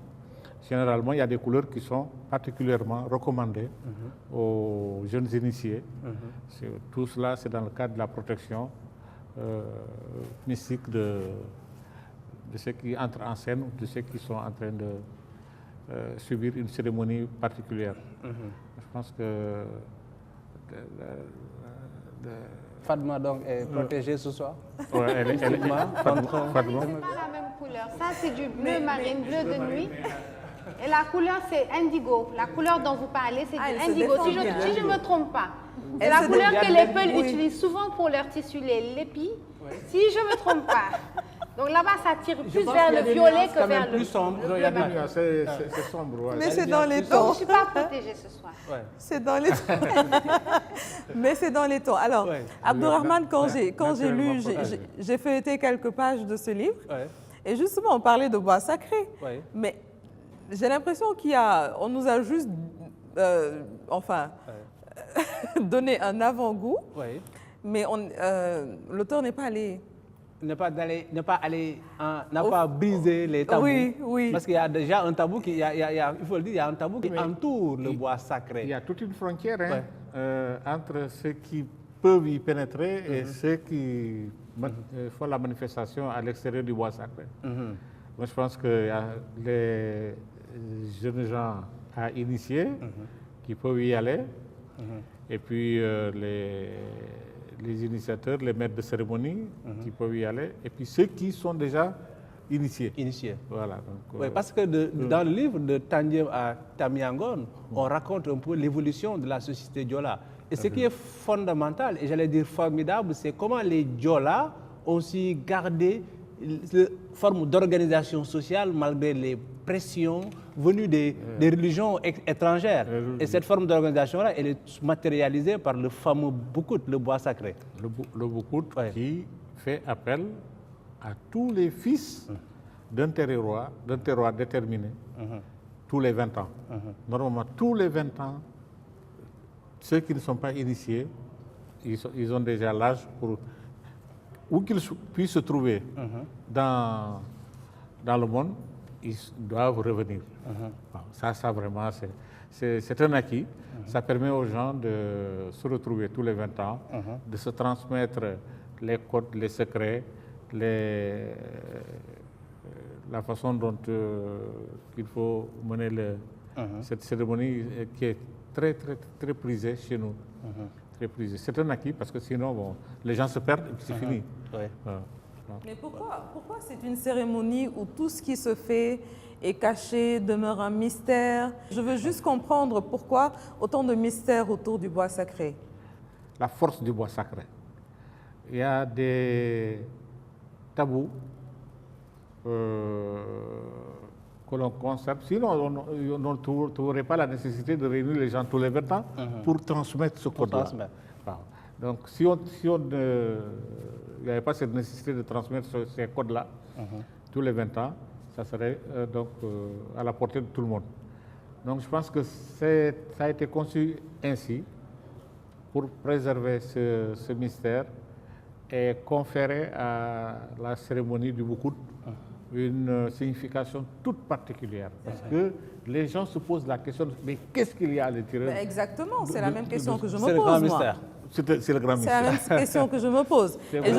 généralement, il y a des couleurs qui sont particulièrement recommandées aux jeunes initiés. Tout cela, c'est dans le cadre de la protection mystique de ceux qui entrent en scène ou de ceux qui sont en train de subir une cérémonie particulière. Je pense que... Fatma donc est protégée ce soir. Ouais, elle est Fatma. C'est pas la même couleur. Ça, c'est du bleu marine, bleu de nuit. Et la couleur, c'est indigo. La couleur dont vous parlez, c'est du indigo. Si je ne me trompe pas. C'est la couleur que les Peuls utilisent souvent pour leur tissu, les lépis. Si je ne me trompe pas. Donc là-bas, ça tire plus vers le violet que vers le plus sombre. Il y a des nuances, c'est sombre. Ouais. Mais c'est dans les Donc, tons. je ne suis pas protégée ce soir. C'est dans les Mais c'est dans les tons. Alors, Abdourahmane, quand j'ai lu, j'ai feuilleté quelques pages de ce livre. Et justement, on parlait de bois sacré. Mais j'ai l'impression on nous a juste, donné un avant-goût. Mais l'auteur n'est pas allé... n'a pas brisé les tabous. Oui. Parce qu'il y a déjà un tabou il faut le dire, il y a un tabou qui entoure le bois sacré. Il y a toute une frontière entre ceux qui peuvent y pénétrer et ceux qui font la manifestation à l'extérieur du bois sacré. Moi, je pense que les jeunes gens à initier qui peuvent y aller, et puis les initiateurs, les maîtres de cérémonie qui peuvent y aller, et puis ceux qui sont déjà initiés. Voilà. Donc, parce que dans le livre de Tandjem à Tamiangon, on raconte un peu l'évolution de la société Diola. Et ce qui est fondamental, et j'allais dire formidable, c'est comment les Diola ont aussi gardé une forme d'organisation sociale malgré les pressions venues des religions étrangères. Et cette forme d'organisation-là, elle est matérialisée par le fameux boukout, le bois sacré. Le boukout qui fait appel à tous les fils d'un terroir déterminé tous les 20 ans. Normalement, tous les 20 ans, ceux qui ne sont pas initiés, ils ont déjà l'âge pour... Où qu'ils puissent se trouver dans le monde, ils doivent revenir. Bon, ça vraiment, c'est un acquis. Ça permet aux gens de se retrouver tous les 20 ans, de se transmettre les codes, les secrets, la façon dont il faut mener cette cérémonie qui est très, très, très prisée chez nous. C'est un acquis parce que sinon, les gens se perdent et puis c'est fini. Mais pourquoi c'est une cérémonie où tout ce qui se fait est caché, demeure un mystère? Je veux juste comprendre pourquoi autant de mystères autour du bois sacré. La force du bois sacré. Il y a des tabous que l'on conserve. Sinon, on n'aurait pas la nécessité de réunir les gens tous les 20 ans pour transmettre ce code-là. Donc, si il n'y avait pas cette nécessité de transmettre ces codes-là tous les 20 ans, ça serait donc à la portée de tout le monde. Donc, je pense que ça a été conçu ainsi pour préserver ce mystère et conférer à la cérémonie du boukout une signification toute particulière. Parce que les gens se posent la question, mais qu'est-ce qu'il y a à l'intérieur? Exactement, c'est la même question que je me pose. C'est le grand mystère. C'est le grand mystère. C'est la même question que je me pose. Et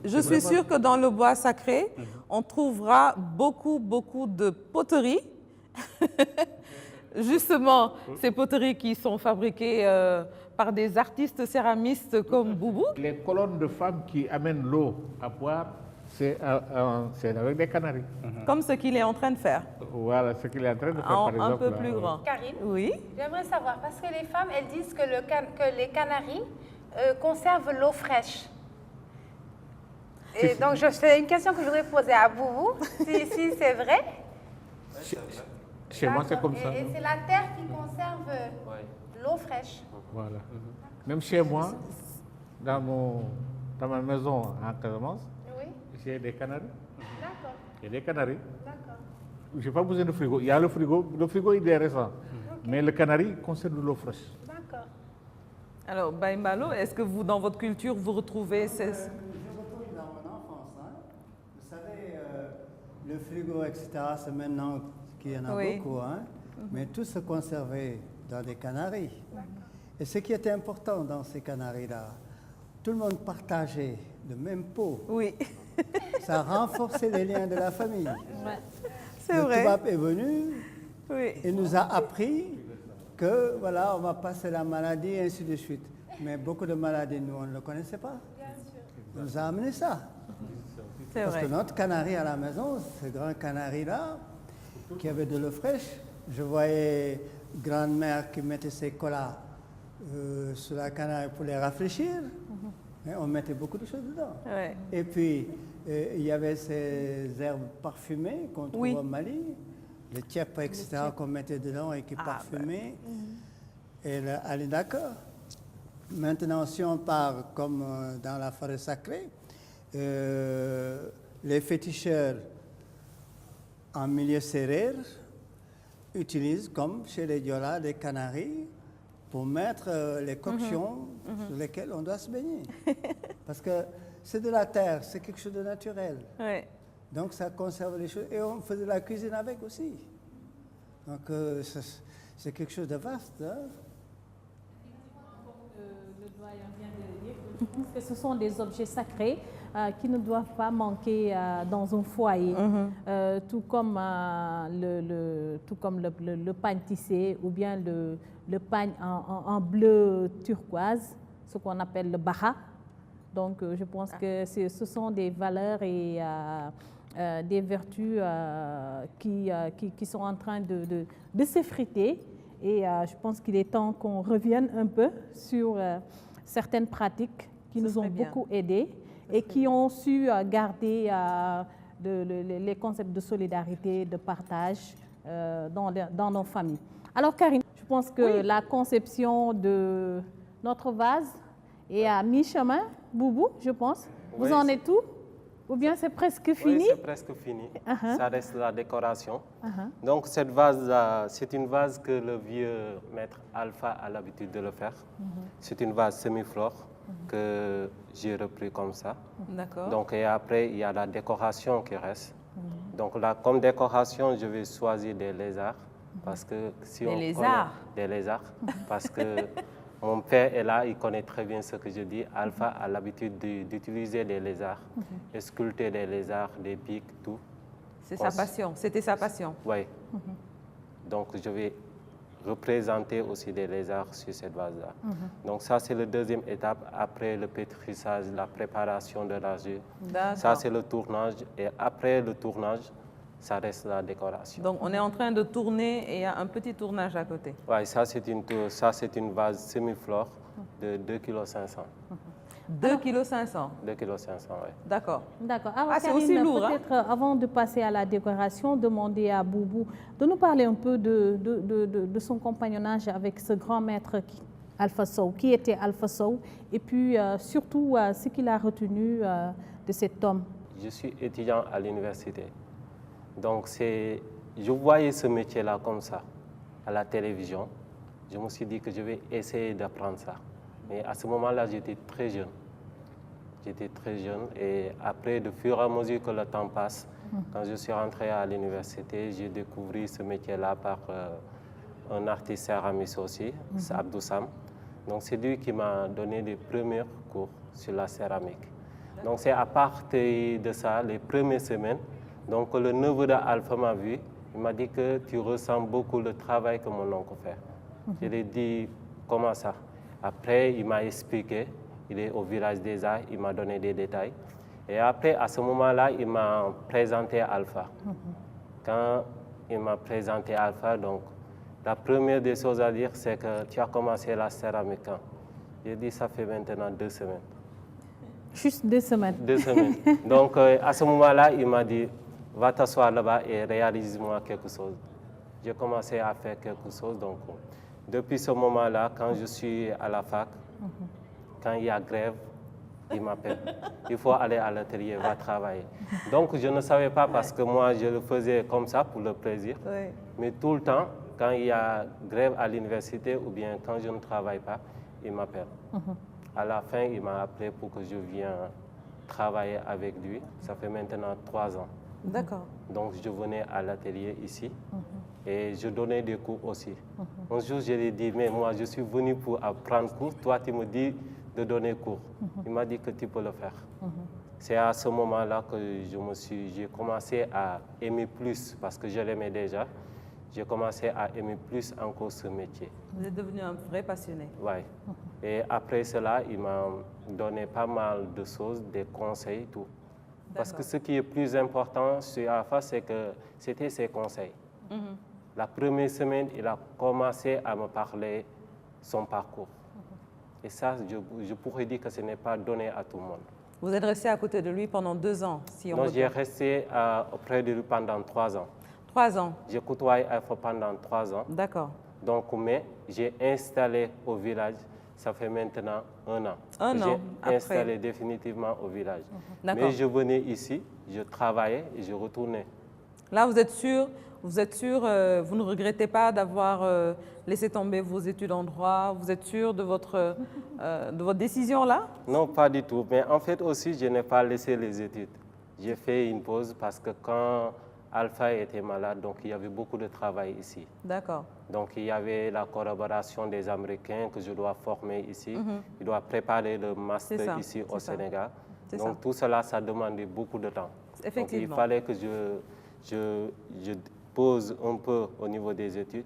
je suis sûre que dans le bois sacré, on trouvera beaucoup de poteries. Justement, ces poteries qui sont fabriquées par des artistes céramistes comme Boubou. Les colonnes de femmes qui amènent l'eau à boire, c'est avec des canaris. Comme ce qu'il est en train de faire. Voilà, ce qu'il est en train de faire, par exemple. Un peu plus grand. Karine, oui. J'aimerais savoir, parce que les femmes, elles disent que les canaris conservent l'eau fraîche. Et donc, c'est une question que je voudrais poser à vous, si c'est vrai. Chez moi, c'est comme ça. Et c'est la terre qui conserve l'eau fraîche. Voilà. Même chez moi, dans ma maison en Casamance, Oui, j'ai des canaris. d'accord, Il y a des canaris. d'accord. Je n'ai pas besoin de frigo. Il y a le frigo. Le frigo, il est récent. Mais le canari conserve de l'eau fraîche. D'accord. Alors, Baimbalo, est-ce que vous, dans votre culture, vous retrouvez ces... Je retrouve dans mon enfance. Hein. Vous savez, le frigo, etc., c'est maintenant qu'il y en a Oui. beaucoup. Hein. Mais tout se conservait dans des canaris. Et ce qui était important dans ces canaris-là, tout le monde partageait le même pot. Oui, Ça renforçait les liens de la famille. c'est Le vrai. Toubab est venu Oui. et nous a appris que, voilà, on va passer la maladie et ainsi de suite. Mais beaucoup de maladies, nous, on ne le connaissait pas. On nous a amené ça. C'est Parce vrai. que notre canari à la maison, ce grand canari-là, qui avait de l'eau fraîche, je voyais grand-mère qui mettait ses colas sur la canari pour les rafraîchir. Mais on mettait beaucoup de choses dedans. Ouais. Et puis, il y avait ces herbes parfumées qu'on trouve Oui. au Mali, le tchèp, etc., qu'on mettait dedans et qui parfumaient. Et elle est d'accord. Maintenant, si on part comme dans la forêt sacrée, les féticheurs en milieu serré utilisent, comme chez les Diola, des canaris pour mettre les coctions sur lesquelles on doit se baigner. Parce que c'est de la terre, c'est quelque chose de naturel. Ouais. Donc ça conserve les choses. Et on faisait la cuisine avec aussi. Donc c'est quelque chose de vaste. Hein? Le doyen vient de dire que je pense que ce sont des objets sacrés qui ne doivent pas manquer dans un foyer, tout comme le pagne tissé ou bien le pagne en bleu turquoise, ce qu'on appelle le baha. Donc je pense que ce sont des valeurs et des vertus qui sont en train de s'effriter. Et je pense qu'il est temps qu'on revienne un peu sur certaines pratiques qui nous ont beaucoup aidés et qui ont su garder les concepts de solidarité, de partage dans nos familles. Alors Karine, je pense que la conception de notre vase est à mi-chemin. Boubou, je pense. Vous Oui, en êtes où? Ou bien c'est presque fini? Oui, c'est presque fini. Ça reste la décoration. Donc cette vase, c'est une vase que le vieux maître Alpha a l'habitude de le faire. C'est une vase semi-flore que j'ai repris comme ça. D'accord. Donc et après, il y a la décoration qui reste. Donc là, comme décoration, je vais choisir des lézards. Parce que si Des on lézards? connaît des lézards, parce que mon père est là, il connaît très bien ce que je dis. Alpha a l'habitude d'utiliser des lézards, de sculpter des lézards, des pics, tout. C'est sa passion. C'était sa passion. Oui. Donc je vais représenter aussi des lézards sur cette vase-là. Donc ça, c'est la deuxième étape. Après le pétrissage, la préparation de l'argile. D'accord. Ça, c'est le tournage. Et après le tournage, ça reste la décoration. Donc, on est en train de tourner et il y a un petit tournage à côté. Oui, ça, c'est une vase semi-flore de 2,5 kg. 2,5 kg. 2,5 kg, oui. D'accord. D'accord. Alors, Ah, c'est Karine, aussi lourd, hein? peut-être avant de passer à la décoration, demander à Boubou de nous parler un peu de son compagnonnage avec ce grand maître Alpha Sow, qui était Alpha Sow, et puis surtout ce qu'il a retenu de cet homme. Je suis étudiant à l'université. Donc, je voyais ce métier-là comme ça, à la télévision. Je me suis dit que je vais essayer d'apprendre ça. Mais à ce moment-là, j'étais très jeune. J'étais très jeune et après, de fur et à mesure que le temps passe, quand je suis rentré à l'université, j'ai découvert ce métier-là par un artiste céramiste aussi, c'est Abdou Sam. Donc, c'est lui qui m'a donné les premiers cours sur la céramique. Donc, c'est à partir de ça, les premières semaines, donc le neveu d'Alpha m'a vu, il m'a dit que tu ressembles beaucoup le travail que mon oncle fait. Je lui ai dit, comment ça? Après, il m'a expliqué, il est au village des Arts, il m'a donné des détails. Et après, à ce moment-là, il m'a présenté Alpha. Quand il m'a présenté Alpha, donc, la première des choses à dire, c'est que tu as commencé la céramique quand? J'ai dit, ça fait maintenant 2 semaines. Juste 2 semaines. 2 semaines. Donc, à ce moment-là, il m'a dit, va t'asseoir là-bas et réalise-moi quelque chose. J'ai commencé à faire quelque chose. Donc, depuis ce moment-là, quand je suis à la fac, quand il y a grève, il m'appelle. Il faut aller à l'atelier, va travailler. Donc, je ne savais pas parce que moi, je le faisais comme ça pour le plaisir. Oui. Mais tout le temps, quand il y a grève à l'université ou bien quand je ne travaille pas, il m'appelle. À la fin, il m'a appelé pour que je vienne travailler avec lui. Ça fait maintenant 3 ans. D'accord. Donc, je venais à l'atelier ici et je donnais des cours aussi. Un jour, je lui ai dit, mais moi, je suis venu pour apprendre cours. Toi, tu me dis de donner cours. Il m'a dit que tu peux le faire. C'est à ce moment-là que j'ai commencé à aimer plus, parce que je l'aimais déjà. J'ai commencé à aimer plus encore ce métier. Vous êtes devenu un vrai passionné. Oui. Et après cela, il m'a donné pas mal de choses, des conseils, tout. Parce que ce qui est plus important sur AFA, c'est que c'était ses conseils. La première semaine, il a commencé à me parler son parcours. Et ça, je pourrais dire que ce n'est pas donné à tout le monde. Vous êtes resté à côté de lui pendant 2 ans, si on Non, peut j'ai resté auprès de lui pendant 3 ans. 3 ans. J'ai côtoyé AFA pendant 3 ans. D'accord. Donc, mais j'ai installé au village, ça fait maintenant 1 an. Un an J'ai installé définitivement au village. D'accord. Mais je venais ici, je travaillais et je retournais. Là, vous êtes sûr, vous ne regrettez pas d'avoir laissé tomber vos études en droit? Vous êtes sûr de votre décision là? Non, pas du tout. Mais en fait aussi, je n'ai pas laissé les études. J'ai fait une pause parce que quand Alpha était malade, donc il y avait beaucoup de travail ici. D'accord. Donc il y avait la collaboration des Américains que je dois former ici. Je dois préparer le master ici au Sénégal. Donc tout cela, ça demandait beaucoup de temps. Effectivement. Donc il fallait que je pose un peu au niveau des études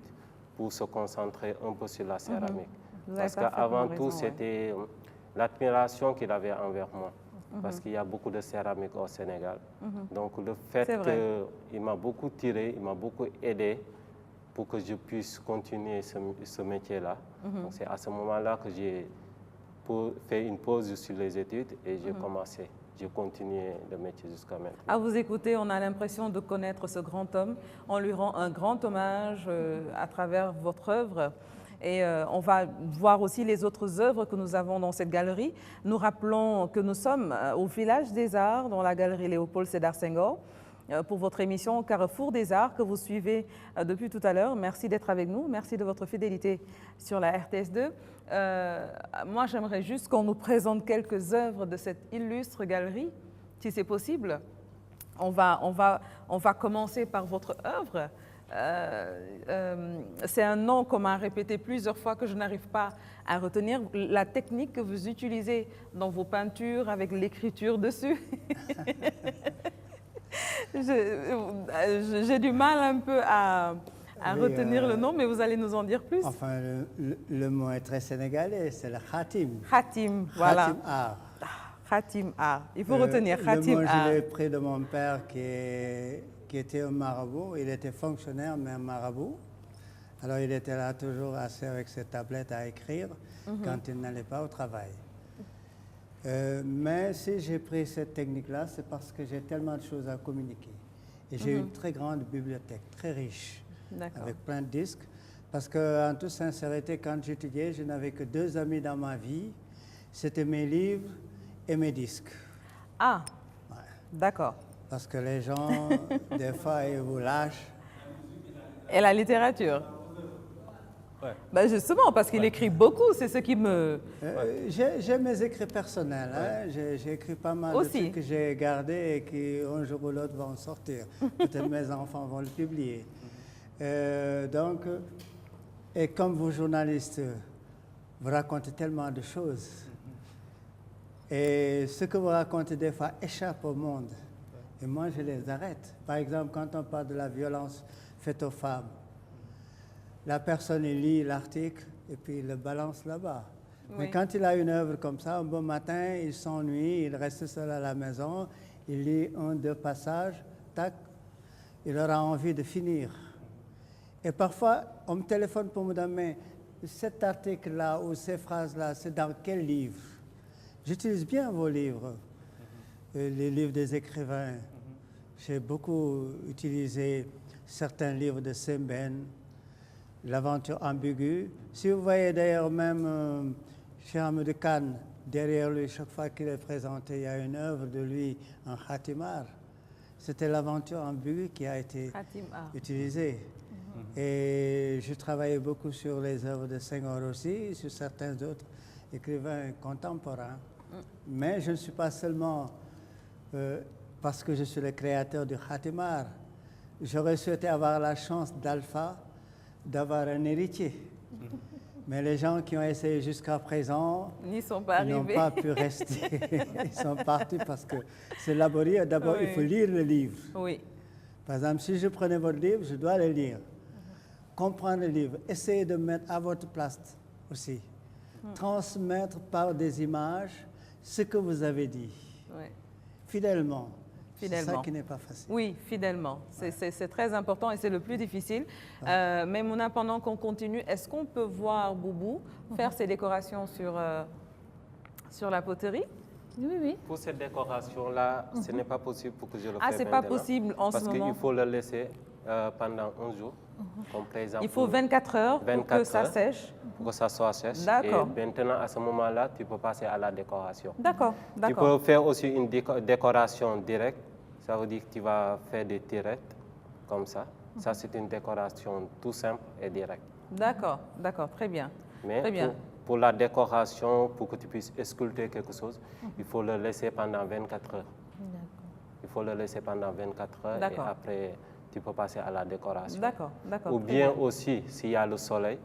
pour se concentrer un peu sur la céramique. Parce qu'avant tout, c'était l'admiration qu'il avait envers moi. Parce qu'il y a beaucoup de céramique au Sénégal. Donc le fait qu'il m'a beaucoup tiré, il m'a beaucoup aidé pour que je puisse continuer ce métier-là. Donc c'est à ce moment-là que j'ai fait une pause sur les études et j'ai commencé. J'ai continué le métier jusqu'à maintenant. À vous écouter, on a l'impression de connaître ce grand homme. On lui rend un grand hommage à travers votre œuvre. Et on va voir aussi les autres œuvres que nous avons dans cette galerie. Nous rappelons que nous sommes au Village des Arts, dans la galerie Léopold Sédar Senghor, pour votre émission Carrefour des Arts que vous suivez depuis tout à l'heure. Merci d'être avec nous. Merci de votre fidélité sur la RTS2. Moi, j'aimerais juste qu'on nous présente quelques œuvres de cette illustre galerie, si c'est possible. On va commencer par votre œuvre. C'est un nom qu'on m'a répété plusieurs fois que je n'arrive pas à retenir. La technique que vous utilisez dans vos peintures avec l'écriture dessus. J'ai du mal un peu à retenir le nom, mais vous allez nous en dire plus. Enfin, le mot est très sénégalais, c'est le khatim. Khatim, voilà. Khatim art. Khatim art. Il faut retenir Khatim art. Je l'ai pris de mon père qui était un marabout. Il était fonctionnaire, mais un marabout. Alors, il était là toujours assis avec ses tablettes à écrire quand il n'allait pas au travail. Mais si j'ai pris cette technique-là, c'est parce que j'ai tellement de choses à communiquer. Et j'ai une très grande bibliothèque, très riche, avec plein de disques. Parce qu'en toute sincérité, quand j'étudiais, je n'avais que 2 amis dans ma vie. C'était mes livres et mes disques. Ah, d'accord. Parce que les gens, des fois, ils vous lâchent. Et la littérature? Ben justement, parce qu'il écrit beaucoup, c'est ce qui me... J'ai mes écrits personnels. Hein. J'ai écrit pas mal de trucs que j'ai gardés et qui, un jour ou l'autre, vont sortir. Peut-être mes enfants vont le publier. Donc, et comme vous, journalistes, vous racontez tellement de choses. Et ce que vous racontez, des fois, échappe au monde. Et moi, je les arrête. Par exemple, quand on parle de la violence faite aux femmes, la personne il lit l'article et puis il le balance là-bas. Oui. Mais quand il a une œuvre comme ça, un bon matin, il s'ennuie, il reste seul à la maison, il lit 1, 2 passages, tac, il aura envie de finir. Et parfois, on me téléphone pour me dire, mais cet article-là ou ces phrases-là, c'est dans quel livre? J'utilise bien vos livres, les livres des écrivains. J'ai beaucoup utilisé certains livres de Semben, L'aventure ambiguë. Si vous voyez d'ailleurs même chez Amadou Khan, derrière lui, chaque fois qu'il est présenté, il y a une œuvre de lui, un khatimar. C'était l'aventure ambiguë qui a été utilisée. Et je travaillais beaucoup sur les œuvres de Senghor aussi, sur certains autres écrivains contemporains. Mais je ne suis pas seulement, parce que je suis le créateur du khatimar, j'aurais souhaité avoir la chance d'Alpha d'avoir un héritier. Mais les gens qui ont essayé jusqu'à présent n'ont pas pu rester. Ils sont partis parce que c'est laborieux. D'abord, il faut lire le livre. Oui. Par exemple, si je prenais votre livre, je dois le lire. Comprendre le livre. Essayez de mettre à votre place aussi. Transmettre par des images ce que vous avez dit. Oui. Fidèlement. C'est ça qui n'est pas facile. Oui, fidèlement. C'est très important et c'est le plus difficile. Mais Mouna, pendant qu'on continue, est-ce qu'on peut voir Boubou faire ses décorations sur la poterie? Oui, oui. Pour cette décoration-là, ce n'est pas possible pour que je le fasse. Ah, c'est pas possible en ce moment. Parce qu'il faut le laisser pendant un jour. Comme par exemple, il faut 24 heures pour que ça sèche. Pour que ça soit sèche. D'accord. Et maintenant, à ce moment-là, tu peux passer à la décoration. D'accord, Tu peux faire aussi une décoration directe. Ça veut dire que tu vas faire des tirettes comme ça. Ça, c'est une décoration tout simple et directe. D'accord, d'accord, très bien. Mais très bien. Pour la décoration, pour que tu puisses sculpter quelque chose, il faut le laisser pendant 24 heures. Il faut le laisser pendant 24 heures et après, tu peux passer à la décoration. D'accord, d'accord. Ou bien aussi, s'il y a le soleil,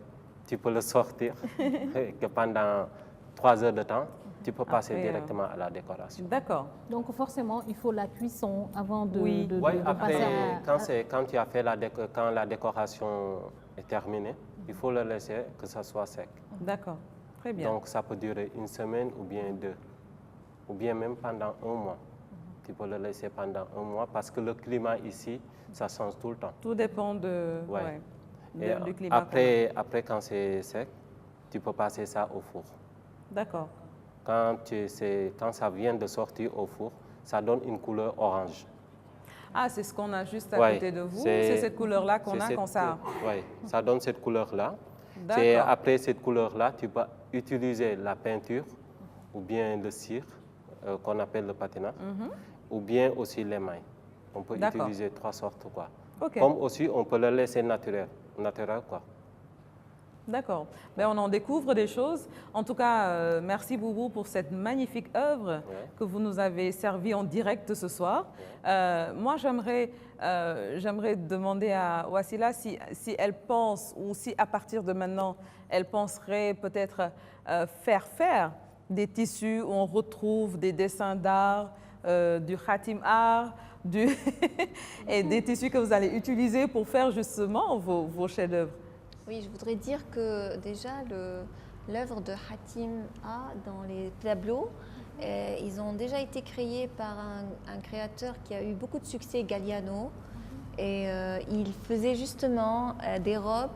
tu peux le sortir que pendant 3 heures de temps, tu peux passer directement à la décoration. D'accord. Donc forcément, il faut la cuisson avant de, oui. de après, passer à... quand tu as fait quand la décoration est terminée, il faut le laisser que ça soit sec. D'accord, très bien. Donc ça peut durer 1 semaine ou bien 2, ou bien même pendant 1 mois. Tu peux le laisser pendant 1 mois parce que le climat ici, ça change tout le temps. Tout dépend du climat. Après, quand c'est sec, tu peux passer ça au four. D'accord. Quand ça vient de sortir au four, ça donne une couleur orange. Ah, c'est ce qu'on a juste à côté de vous. C'est cette couleur-là qu'on a quand ça... Oui, ça donne cette couleur-là. Après cette couleur-là, tu peux utiliser la peinture ou bien le cire, qu'on appelle le patina, ou bien aussi l'émail. On peut utiliser 3 sortes. Quoi. Comme aussi, on peut le laisser naturel quoi. D'accord. Ben, on en découvre des choses. En tout cas, merci Boubou pour cette magnifique œuvre que vous nous avez servie en direct ce soir. Moi, j'aimerais demander à Wassila si elle pense ou si à partir de maintenant, elle penserait peut-être faire des tissus où on retrouve des dessins d'art, du khatim art, et des tissus que vous allez utiliser pour faire justement vos chefs-d'œuvre. Oui, je voudrais dire que déjà l'œuvre de Hatim A dans les tableaux, ils ont déjà été créés par un créateur qui a eu beaucoup de succès, Galliano, et il faisait justement des robes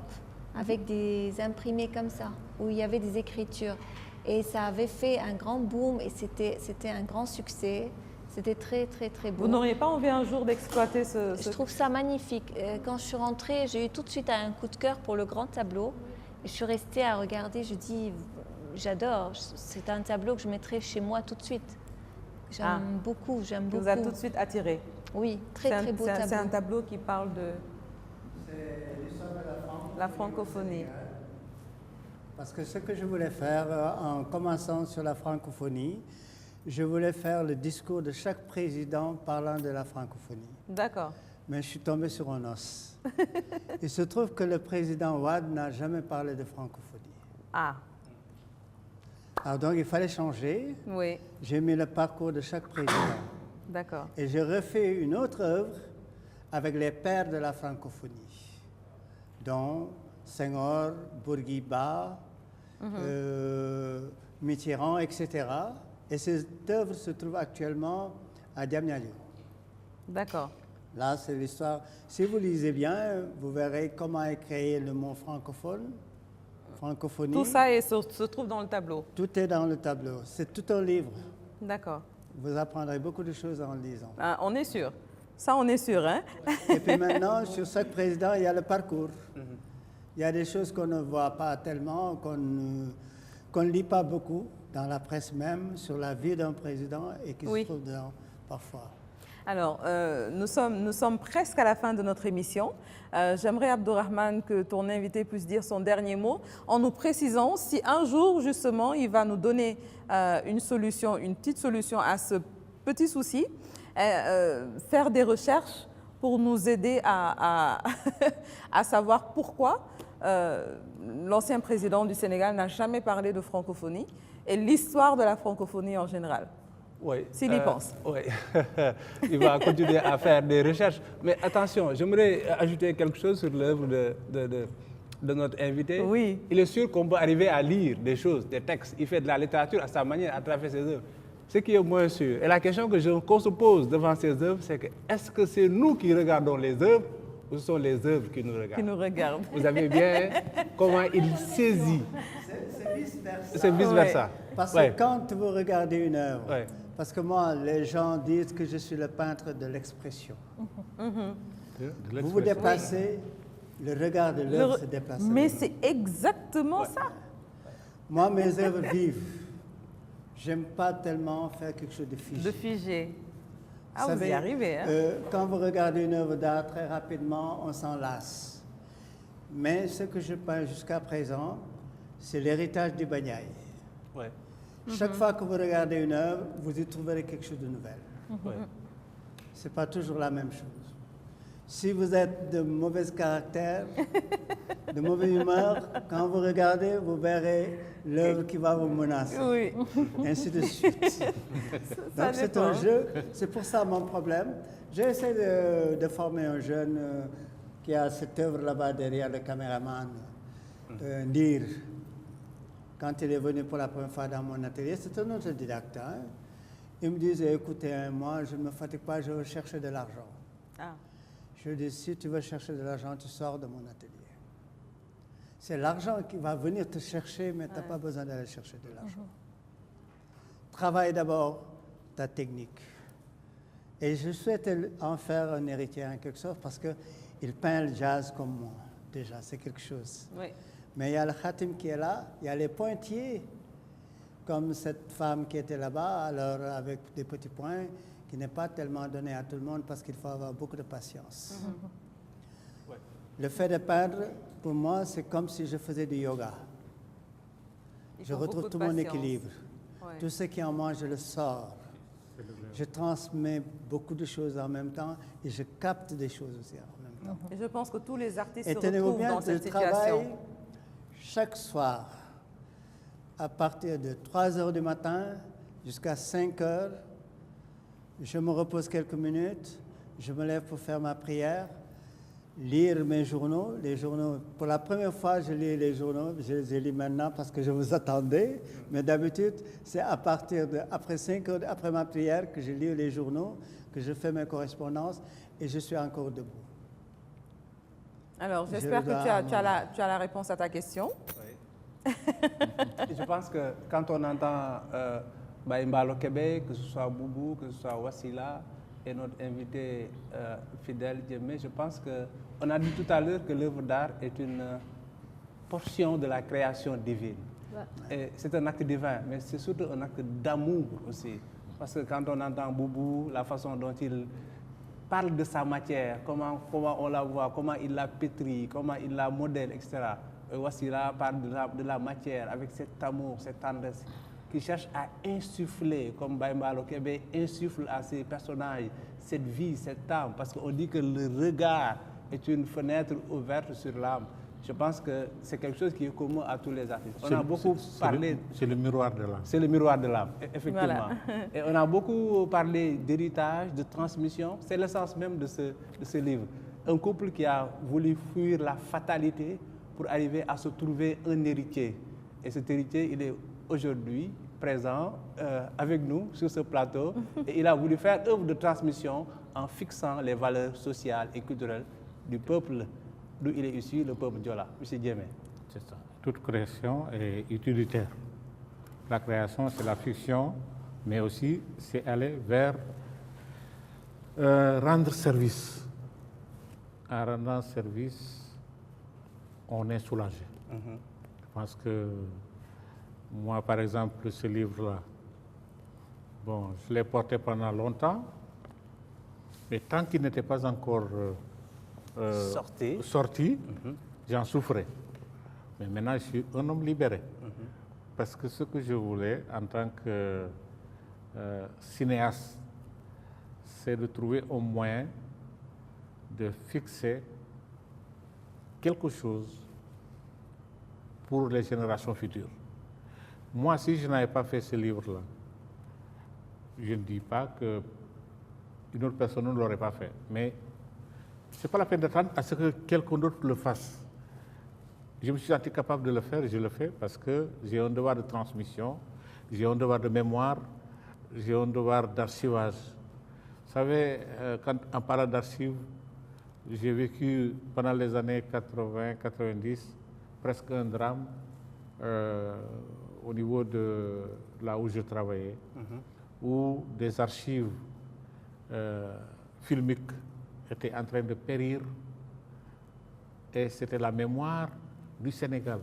avec des imprimés comme ça, où il y avait des écritures. Et ça avait fait un grand boom et c'était un grand succès. C'était très, très, très beau. Vous n'auriez pas envie un jour d'exploiter ce... Je trouve ça magnifique. Quand je suis rentrée, j'ai eu tout de suite un coup de cœur pour le grand tableau. Et je suis restée à regarder, je dis, j'adore. C'est un tableau que je mettrais chez moi tout de suite. J'aime beaucoup, j'aime beaucoup. Vous a tout de suite attiré. Oui, très, très beau tableau. C'est un tableau qui parle de la francophonie. Parce que ce que je voulais faire en commençant sur la francophonie, je voulais faire le discours de chaque président parlant de la francophonie. D'accord. Mais je suis tombé sur un os. Il se trouve que le président Wade n'a jamais parlé de francophonie. Ah. Alors donc il fallait changer. Oui. J'ai mis le parcours de chaque président. D'accord. Et j'ai refait une autre œuvre avec les pères de la francophonie, dont Senghor, Bourguiba, Mitterrand, etc. Et cette œuvre se trouve actuellement à Diamniadio. D'accord. Là, c'est l'histoire. Si vous lisez bien, vous verrez comment est créé le mot francophone. francophonie. Tout ça se trouve dans le tableau. Tout est dans le tableau. C'est tout un livre. D'accord. Vous apprendrez beaucoup de choses en lisant. Ah, on est sûr. Ça, on est sûr. Hein? Et puis maintenant, sur chaque président, il y a le parcours. Il y a des choses qu'on ne voit pas tellement, qu'on ne lit pas beaucoup dans la presse même, sur la vie d'un président et qui se trouve dedans parfois. Alors, nous sommes presque à la fin de notre émission. J'aimerais, Abdourahmane, que ton invité puisse dire son dernier mot en nous précisant si un jour, justement, il va nous donner une solution, une petite solution à ce petit souci, faire des recherches pour nous aider à savoir pourquoi l'ancien président du Sénégal n'a jamais parlé de francophonie et l'histoire de la francophonie en général. Oui. S'il y pense. Oui. Il va continuer à faire des recherches. Mais attention, j'aimerais ajouter quelque chose sur l'œuvre de notre invité. Oui. Il est sûr qu'on peut arriver à lire des choses, des textes. Il fait de la littérature à sa manière, à travers ses œuvres. Ce qui est moins sûr. Et la question qu'on se pose devant ces œuvres, c'est que est-ce que c'est nous qui regardons les œuvres ou ce sont les œuvres qui nous regardent? Qui nous regardent. Vous avez bien comment il saisit. C'est vice-versa. C'est vice-versa. Parce que quand vous regardez une œuvre, parce que moi, les gens disent que je suis le peintre de l'expression. Vous vous déplacez, le regard de l'œuvre se déplace. Mais c'est exactement ça. Moi, mes œuvres vivent. J'aime pas tellement faire quelque chose de figé. De figé. Ah, vous y arrivez, hein? Quand vous regardez une œuvre d'art, très rapidement, on s'en lasse. Mais ce que je peins jusqu'à présent, c'est l'héritage du Bagnaï. Ouais. Chaque fois que vous regardez une œuvre, vous y trouverez quelque chose de nouvel. Ce n'est pas toujours la même chose. Si vous êtes de mauvais caractère, de mauvaise humeur, quand vous regardez, vous verrez l'œuvre qui va vous menacer. Oui. Et ainsi de suite. Donc c'est un jeu. C'est pour ça mon problème. J'ai essayé de former un jeune qui a cette œuvre là-bas derrière le caméraman, Ndir. Quand il est venu pour la première fois dans mon atelier, c'est un autodidacte. Hein? Il me disait, écoutez, moi je ne me fatigue pas, je veux chercher de l'argent. Ah. Je lui dis, si tu veux chercher de l'argent, tu sors de mon atelier. C'est l'argent qui va venir te chercher, mais tu n'as pas besoin d'aller chercher de l'argent. Travaille d'abord ta technique. Et je souhaite en faire un héritier en quelque sorte parce qu'il peint le jazz comme moi. Déjà, c'est quelque chose. Oui. Mais il y a le khatim qui est là, il y a les pointillés, comme cette femme qui était là-bas, alors avec des petits points, qui n'est pas tellement donné à tout le monde parce qu'il faut avoir beaucoup de patience. Le fait de peindre, pour moi, c'est comme si je faisais du yoga. Je retrouve tout mon équilibre. Ouais. Tout ce qui est en moi, je le sors. Je transmets beaucoup de choses en même temps et je capte des choses aussi en même temps. Et je pense que tous les artistes se retrouvent dans cette situation. Chaque soir, à partir de 3 heures du matin jusqu'à 5 heures, je me repose quelques minutes, je me lève pour faire ma prière, lire mes journaux. Les journaux, pour la première fois, je lis les journaux, je les lis maintenant parce que je vous attendais, mais d'habitude, c'est à partir après 5 heures, après ma prière, que je lis les journaux, que je fais mes correspondances et je suis encore debout. Alors, j'espère que tu as la réponse à ta question. Oui. Je pense que quand on entend Mbalo Québec, que ce soit Boubou, que ce soit Wassila et notre invité Fidèle Djemé, je pense qu'on a dit tout à l'heure que l'œuvre d'art est une portion de la création divine. Ouais. Et c'est un acte divin, mais c'est surtout un acte d'amour aussi. Parce que quand on entend Boubou, la façon dont il parle de sa matière, comment on la voit, comment il la pétrit, comment il la modèle, etc. Wassila parle de la matière avec cet amour, cette tendresse, qui cherche à insuffler, comme Mbalo Québec insuffle à ses personnages, cette vie, cette âme, parce qu'on dit que le regard est une fenêtre ouverte sur l'âme. Je pense que c'est quelque chose qui est commun à tous les artistes. On a beaucoup parlé... C'est le miroir de l'âme. C'est le miroir de l'âme, effectivement. Voilà. Et on a beaucoup parlé d'héritage, de transmission. C'est l'essence même de ce livre. Un couple qui a voulu fuir la fatalité pour arriver à se trouver un héritier. Et cet héritier, il est aujourd'hui présent avec nous sur ce plateau. Et il a voulu faire œuvre de transmission en fixant les valeurs sociales et culturelles du peuple d'où il est issu, le peuple Diola. Monsieur Djemé. C'est ça. toute création est utilitaire. La création, c'est la fiction, mais aussi c'est aller vers rendre service. En rendant service, on est soulagé. Je pense que moi, par exemple, ce livre-là, bon, je l'ai porté pendant longtemps, mais tant qu'il n'était pas encore sorti, j'en souffrais. Mais maintenant, je suis un homme libéré. Parce que ce que je voulais en tant que cinéaste, c'est de trouver un moyen de fixer quelque chose pour les générations futures. Moi, si je n'avais pas fait ce livre-là, je ne dis pas qu'une autre personne ne l'aurait pas fait. Mais ce n'est pas la peine d'attendre à ce que quelqu'un d'autre le fasse. Je me suis senti capable de le faire et je le fais parce que j'ai un devoir de transmission, j'ai un devoir de mémoire, j'ai un devoir d'archivage. Vous savez, en parlant d'archives, j'ai vécu pendant les années 80-90 presque un drame au niveau de là où je travaillais, où des archives filmiques étaient en train de périr et c'était la mémoire du Sénégal,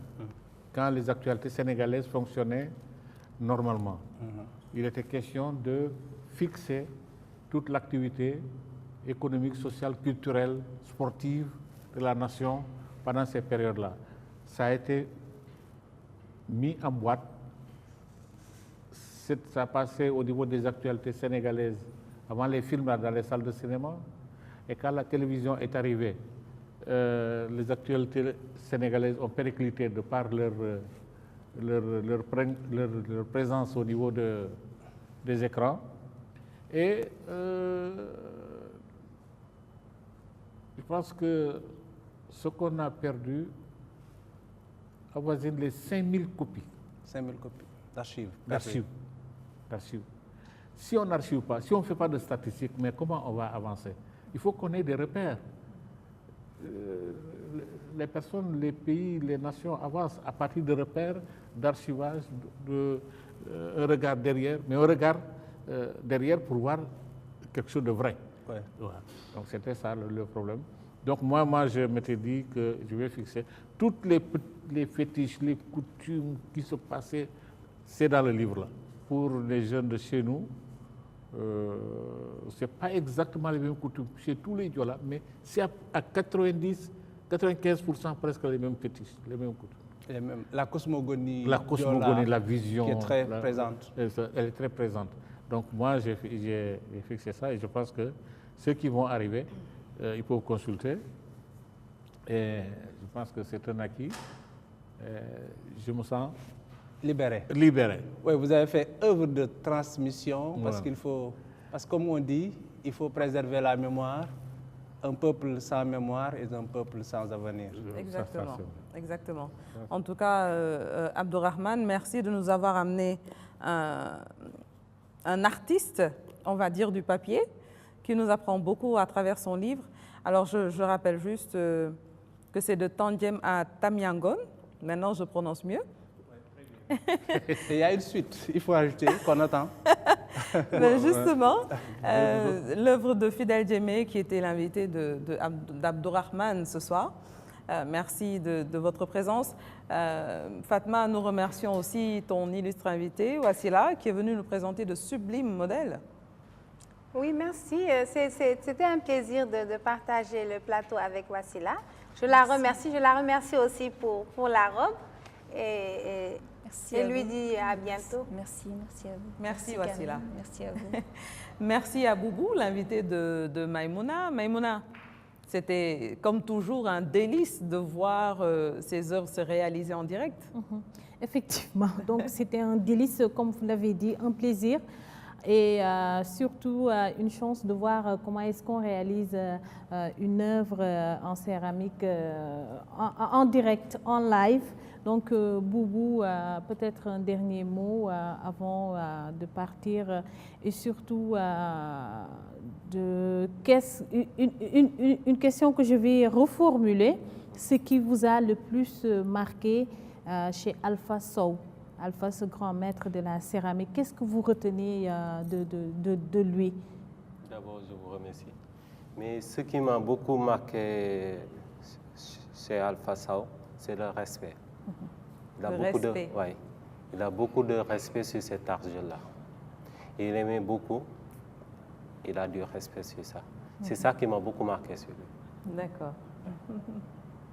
quand les actualités sénégalaises fonctionnaient normalement. Il était question de fixer toute l'activité économique, sociale, culturelle, sportive de la nation pendant ces périodes-là. Ça a été mis en boîte, ça a passé au niveau des actualités sénégalaises avant les films dans les salles de cinéma, et quand la télévision est arrivée, les actualités sénégalaises ont périclité de par leur présence au niveau des écrans. Et je pense que ce qu'on a perdu avoisine les 5000 copies. 5000 copies d'archives. D'archives. Si on n'archive pas, si on ne fait pas de statistiques, mais comment on va avancer? Il faut qu'on ait des repères. Les personnes, les pays, les nations avancent à partir de repères, d'archivage, un regard derrière, mais un regard derrière pour voir quelque chose de vrai. Ouais. Voilà. Donc c'était ça le problème. Donc moi je m'étais dit que je vais fixer toutes les fétiches, les coutumes qui se passaient, c'est dans le livre-là. Pour les jeunes de chez nous, c'est pas exactement les mêmes coutumes chez tous les Diola, mais c'est à 95% presque les mêmes fétiches, les mêmes coutumes. La cosmogonie, la vision, qui est très présente. Elle est très présente. Donc moi, j'ai fixé ça et je pense que ceux qui vont arriver, ils peuvent consulter. Et je pense que c'est un acquis. Je me sens libéré. Oui, vous avez fait œuvre de transmission parce voilà. parce que comme on dit, il faut préserver la mémoire. Un peuple sans mémoire est un peuple sans avenir. Exactement. En tout cas, Abdourahmane, merci de nous avoir amené un artiste, on va dire, du papier, qui nous apprend beaucoup à travers son livre. Alors, je rappelle juste que c'est de Tandjem à Tamiangon. Maintenant, je prononce mieux. Et il y a une suite, il faut ajouter, qu'on attend. Mais justement, l'œuvre de Fidel Djemé, qui était l'invité d'Abdourahmane ce soir. Merci de votre présence. Fatma, nous remercions aussi ton illustre invité, Wassila, qui est venu nous présenter de sublimes modèles. Oui, merci. C'était un plaisir de partager le plateau avec Wassila. Je la remercie aussi pour la robe. Et lui dit à bientôt. Merci à vous. Merci Wassila. Merci à vous. Merci à Boubou, l'invité de Maïmouna. Maïmouna, c'était comme toujours un délice de voir ces œuvres se réaliser en direct. Effectivement, donc c'était un délice, comme vous l'avez dit, un plaisir. Et surtout une chance de voir comment est-ce qu'on réalise une œuvre en céramique en direct, en live. Donc Boubou, peut-être un dernier mot avant de partir et surtout une question que je vais reformuler. Ce qui vous a le plus marqué chez Alpha Sow. Alpha, ce grand maître de la céramique. Qu'est-ce que vous retenez de lui? D'abord, je vous remercie. Mais ce qui m'a beaucoup marqué chez Alpha Sow, c'est le respect. Il a beaucoup de respect sur cet argile-là. Il aimait beaucoup. Il a du respect sur ça. C'est ça qui m'a beaucoup marqué sur lui. D'accord.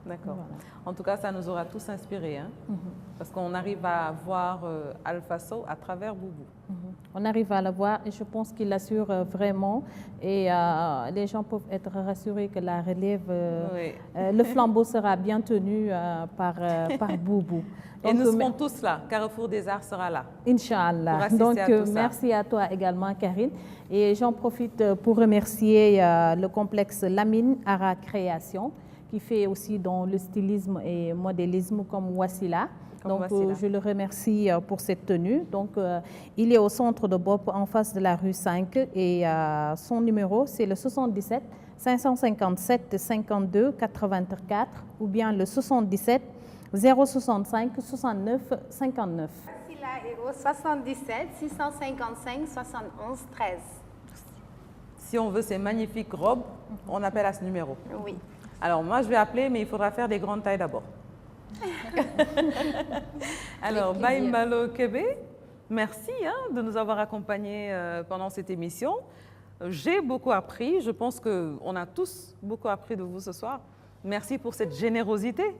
D'accord. Voilà. En tout cas, ça nous aura tous inspirés, hein? Parce qu'on arrive à voir Alpha Sow à travers Boubou. On arrive à le voir et je pense qu'il assure vraiment et les gens peuvent être rassurés que la relève, le flambeau sera bien tenu par Boubou. Et nous serons tous là, Carrefour des Arts sera là. Inch'Allah. Donc merci à toi également Karine. Et j'en profite pour remercier le complexe Lamine Ara Création, qui fait aussi dans le stylisme et modélisme comme Wassila. Donc, je le remercie pour cette tenue. Donc, il est au centre de Bop, en face de la rue 5. Et son numéro, c'est le 77 557 52 84 ou bien le 77 065 69 59. Wassila est au 77 655 71 13. Si on veut ces magnifiques robes, on appelle à ce numéro. Oui. Alors, moi, je vais appeler, mais il faudra faire des grandes tailles d'abord. Alors, Baye Malo Kébé, merci de nous avoir accompagnés pendant cette émission. J'ai beaucoup appris. Je pense qu'on a tous beaucoup appris de vous ce soir. Merci pour cette générosité.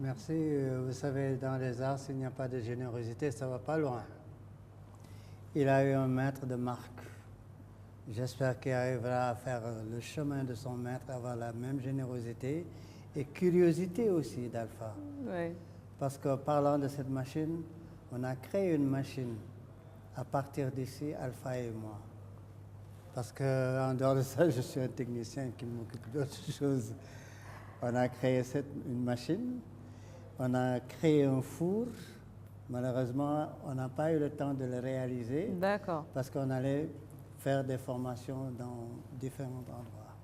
Merci. Vous savez, dans les arts, s'il n'y a pas de générosité, ça ne va pas loin. Il a eu un maître de marque. J'espère qu'il arrivera à faire le chemin de son maître, avoir la même générosité et curiosité aussi d'Alpha. Oui. Parce que parlant de cette machine, on a créé une machine à partir d'ici, Alpha et moi. Parce qu'en dehors de ça, je suis un technicien qui m'occupe d'autres choses. On a créé une machine, on a créé un four. Malheureusement, on n'a pas eu le temps de le réaliser. D'accord. Parce qu'on allait faire des formations dans différents endroits.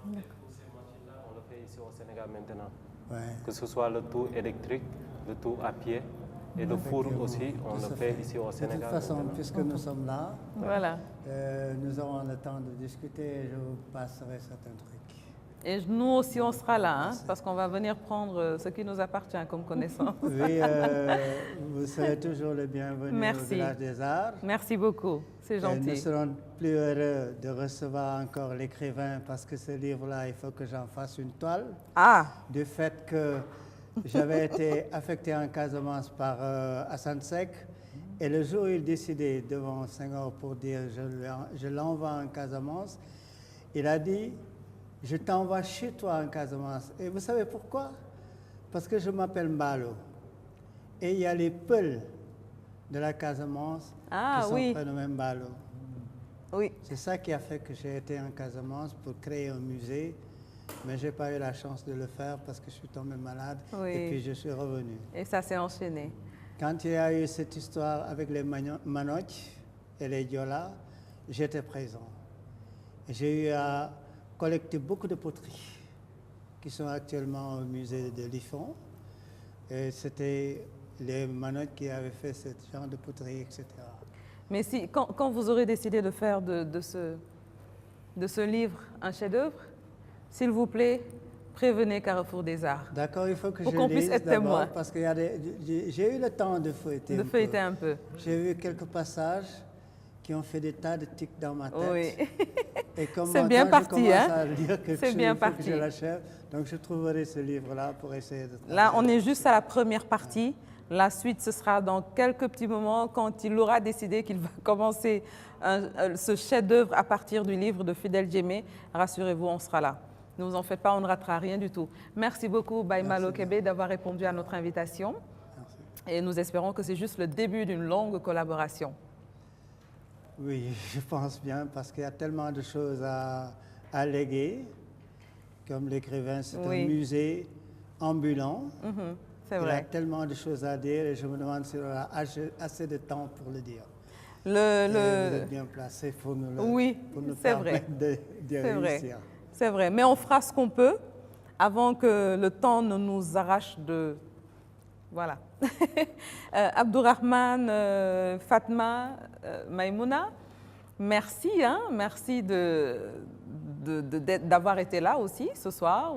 Pour ces machines-là, on le fait ici au Sénégal maintenant. Ouais. Que ce soit le tour électrique, le tour à pied et le four aussi, on le fait ici au Sénégal. De toute façon, maintenant. puisque nous sommes là, voilà. Nous aurons le temps de discuter et je vous passerai certains trucs. Et nous aussi, on sera là, parce qu'on va venir prendre ce qui nous appartient comme connaissance. Oui, vous serez toujours le bienvenu au Village des Arts. Merci beaucoup, c'est gentil. Et nous serons plus heureux de recevoir encore l'écrivain parce que ce livre-là, il faut que j'en fasse une toile. Ah! Du fait que j'avais été affecté en Casamance par Hassan Sek et le jour où il décidait devant Senghor pour dire je l'envoie en Casamance, il a dit je t'envoie chez toi en Casamance. Et vous savez pourquoi? Parce que je m'appelle Mbalo. Et il y a les Peuls de la Casamance qui sont prénommés Mbalo. Oui. C'est ça qui a fait que j'ai été en Casamance pour créer un musée. Mais je n'ai pas eu la chance de le faire parce que je suis tombé malade et puis je suis revenu. Et ça s'est enchaîné. Quand il y a eu cette histoire avec les Manoch et les Diola, j'étais présent. J'ai eu à collecter beaucoup de poteries qui sont actuellement au musée de Lifon. Et c'était les Manoch qui avaient fait ce genre de poterie, etc. Mais si, quand vous aurez décidé de faire de ce livre un chef-d'œuvre, s'il vous plaît, prévenez Carrefour des Arts. D'accord, il faut que pour je qu'on lise puisse être témoin. Parce que j'ai eu le temps de feuilleter un peu. J'ai vu quelques passages qui ont fait des tas de tics dans ma tête. Oui. Et comme c'est bien parti, à lire quelque c'est chose, bien il faut parti. que je l'achève. Donc je trouverai ce livre-là pour essayer de... Là, on est juste à la première partie. La suite, ce sera dans quelques petits moments quand il aura décidé qu'il va commencer ce chef-d'œuvre à partir du livre de Fidèle Djemé. Rassurez-vous, on sera là. Ne vous en faites pas, on ne ratera rien du tout. Merci beaucoup, Baye Malo Kébé, d'avoir répondu à notre invitation. Merci. Et nous espérons que c'est juste le début d'une longue collaboration. Oui, je pense bien, parce qu'il y a tellement de choses à léguer. Comme l'écrivain, c'est un musée ambulant. C'est Il vrai. y a tellement de choses à dire et je me demande s'il aura assez de temps pour le dire. Vous êtes bien placé pour nous, permettre de réussir. C'est vrai, mais on fera ce qu'on peut avant que le temps ne nous arrache de Voilà. Abdourahmane, Fatma, Maïmouna, merci, hein, merci d'avoir été là aussi ce soir.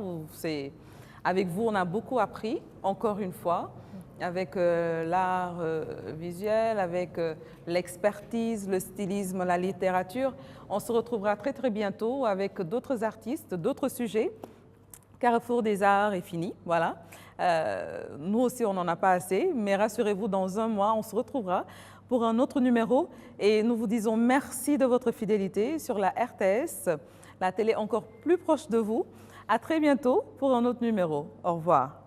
Avec vous, on a beaucoup appris, encore une fois, avec l'art visuel, avec l'expertise, le stylisme, la littérature. On se retrouvera très très bientôt avec d'autres artistes, d'autres sujets. Carrefour des Arts est fini, voilà. Nous aussi, on n'en a pas assez, mais rassurez-vous, dans un mois, on se retrouvera pour un autre numéro et nous vous disons merci de votre fidélité sur la RTS, la télé encore plus proche de vous. À très bientôt pour un autre numéro. Au revoir.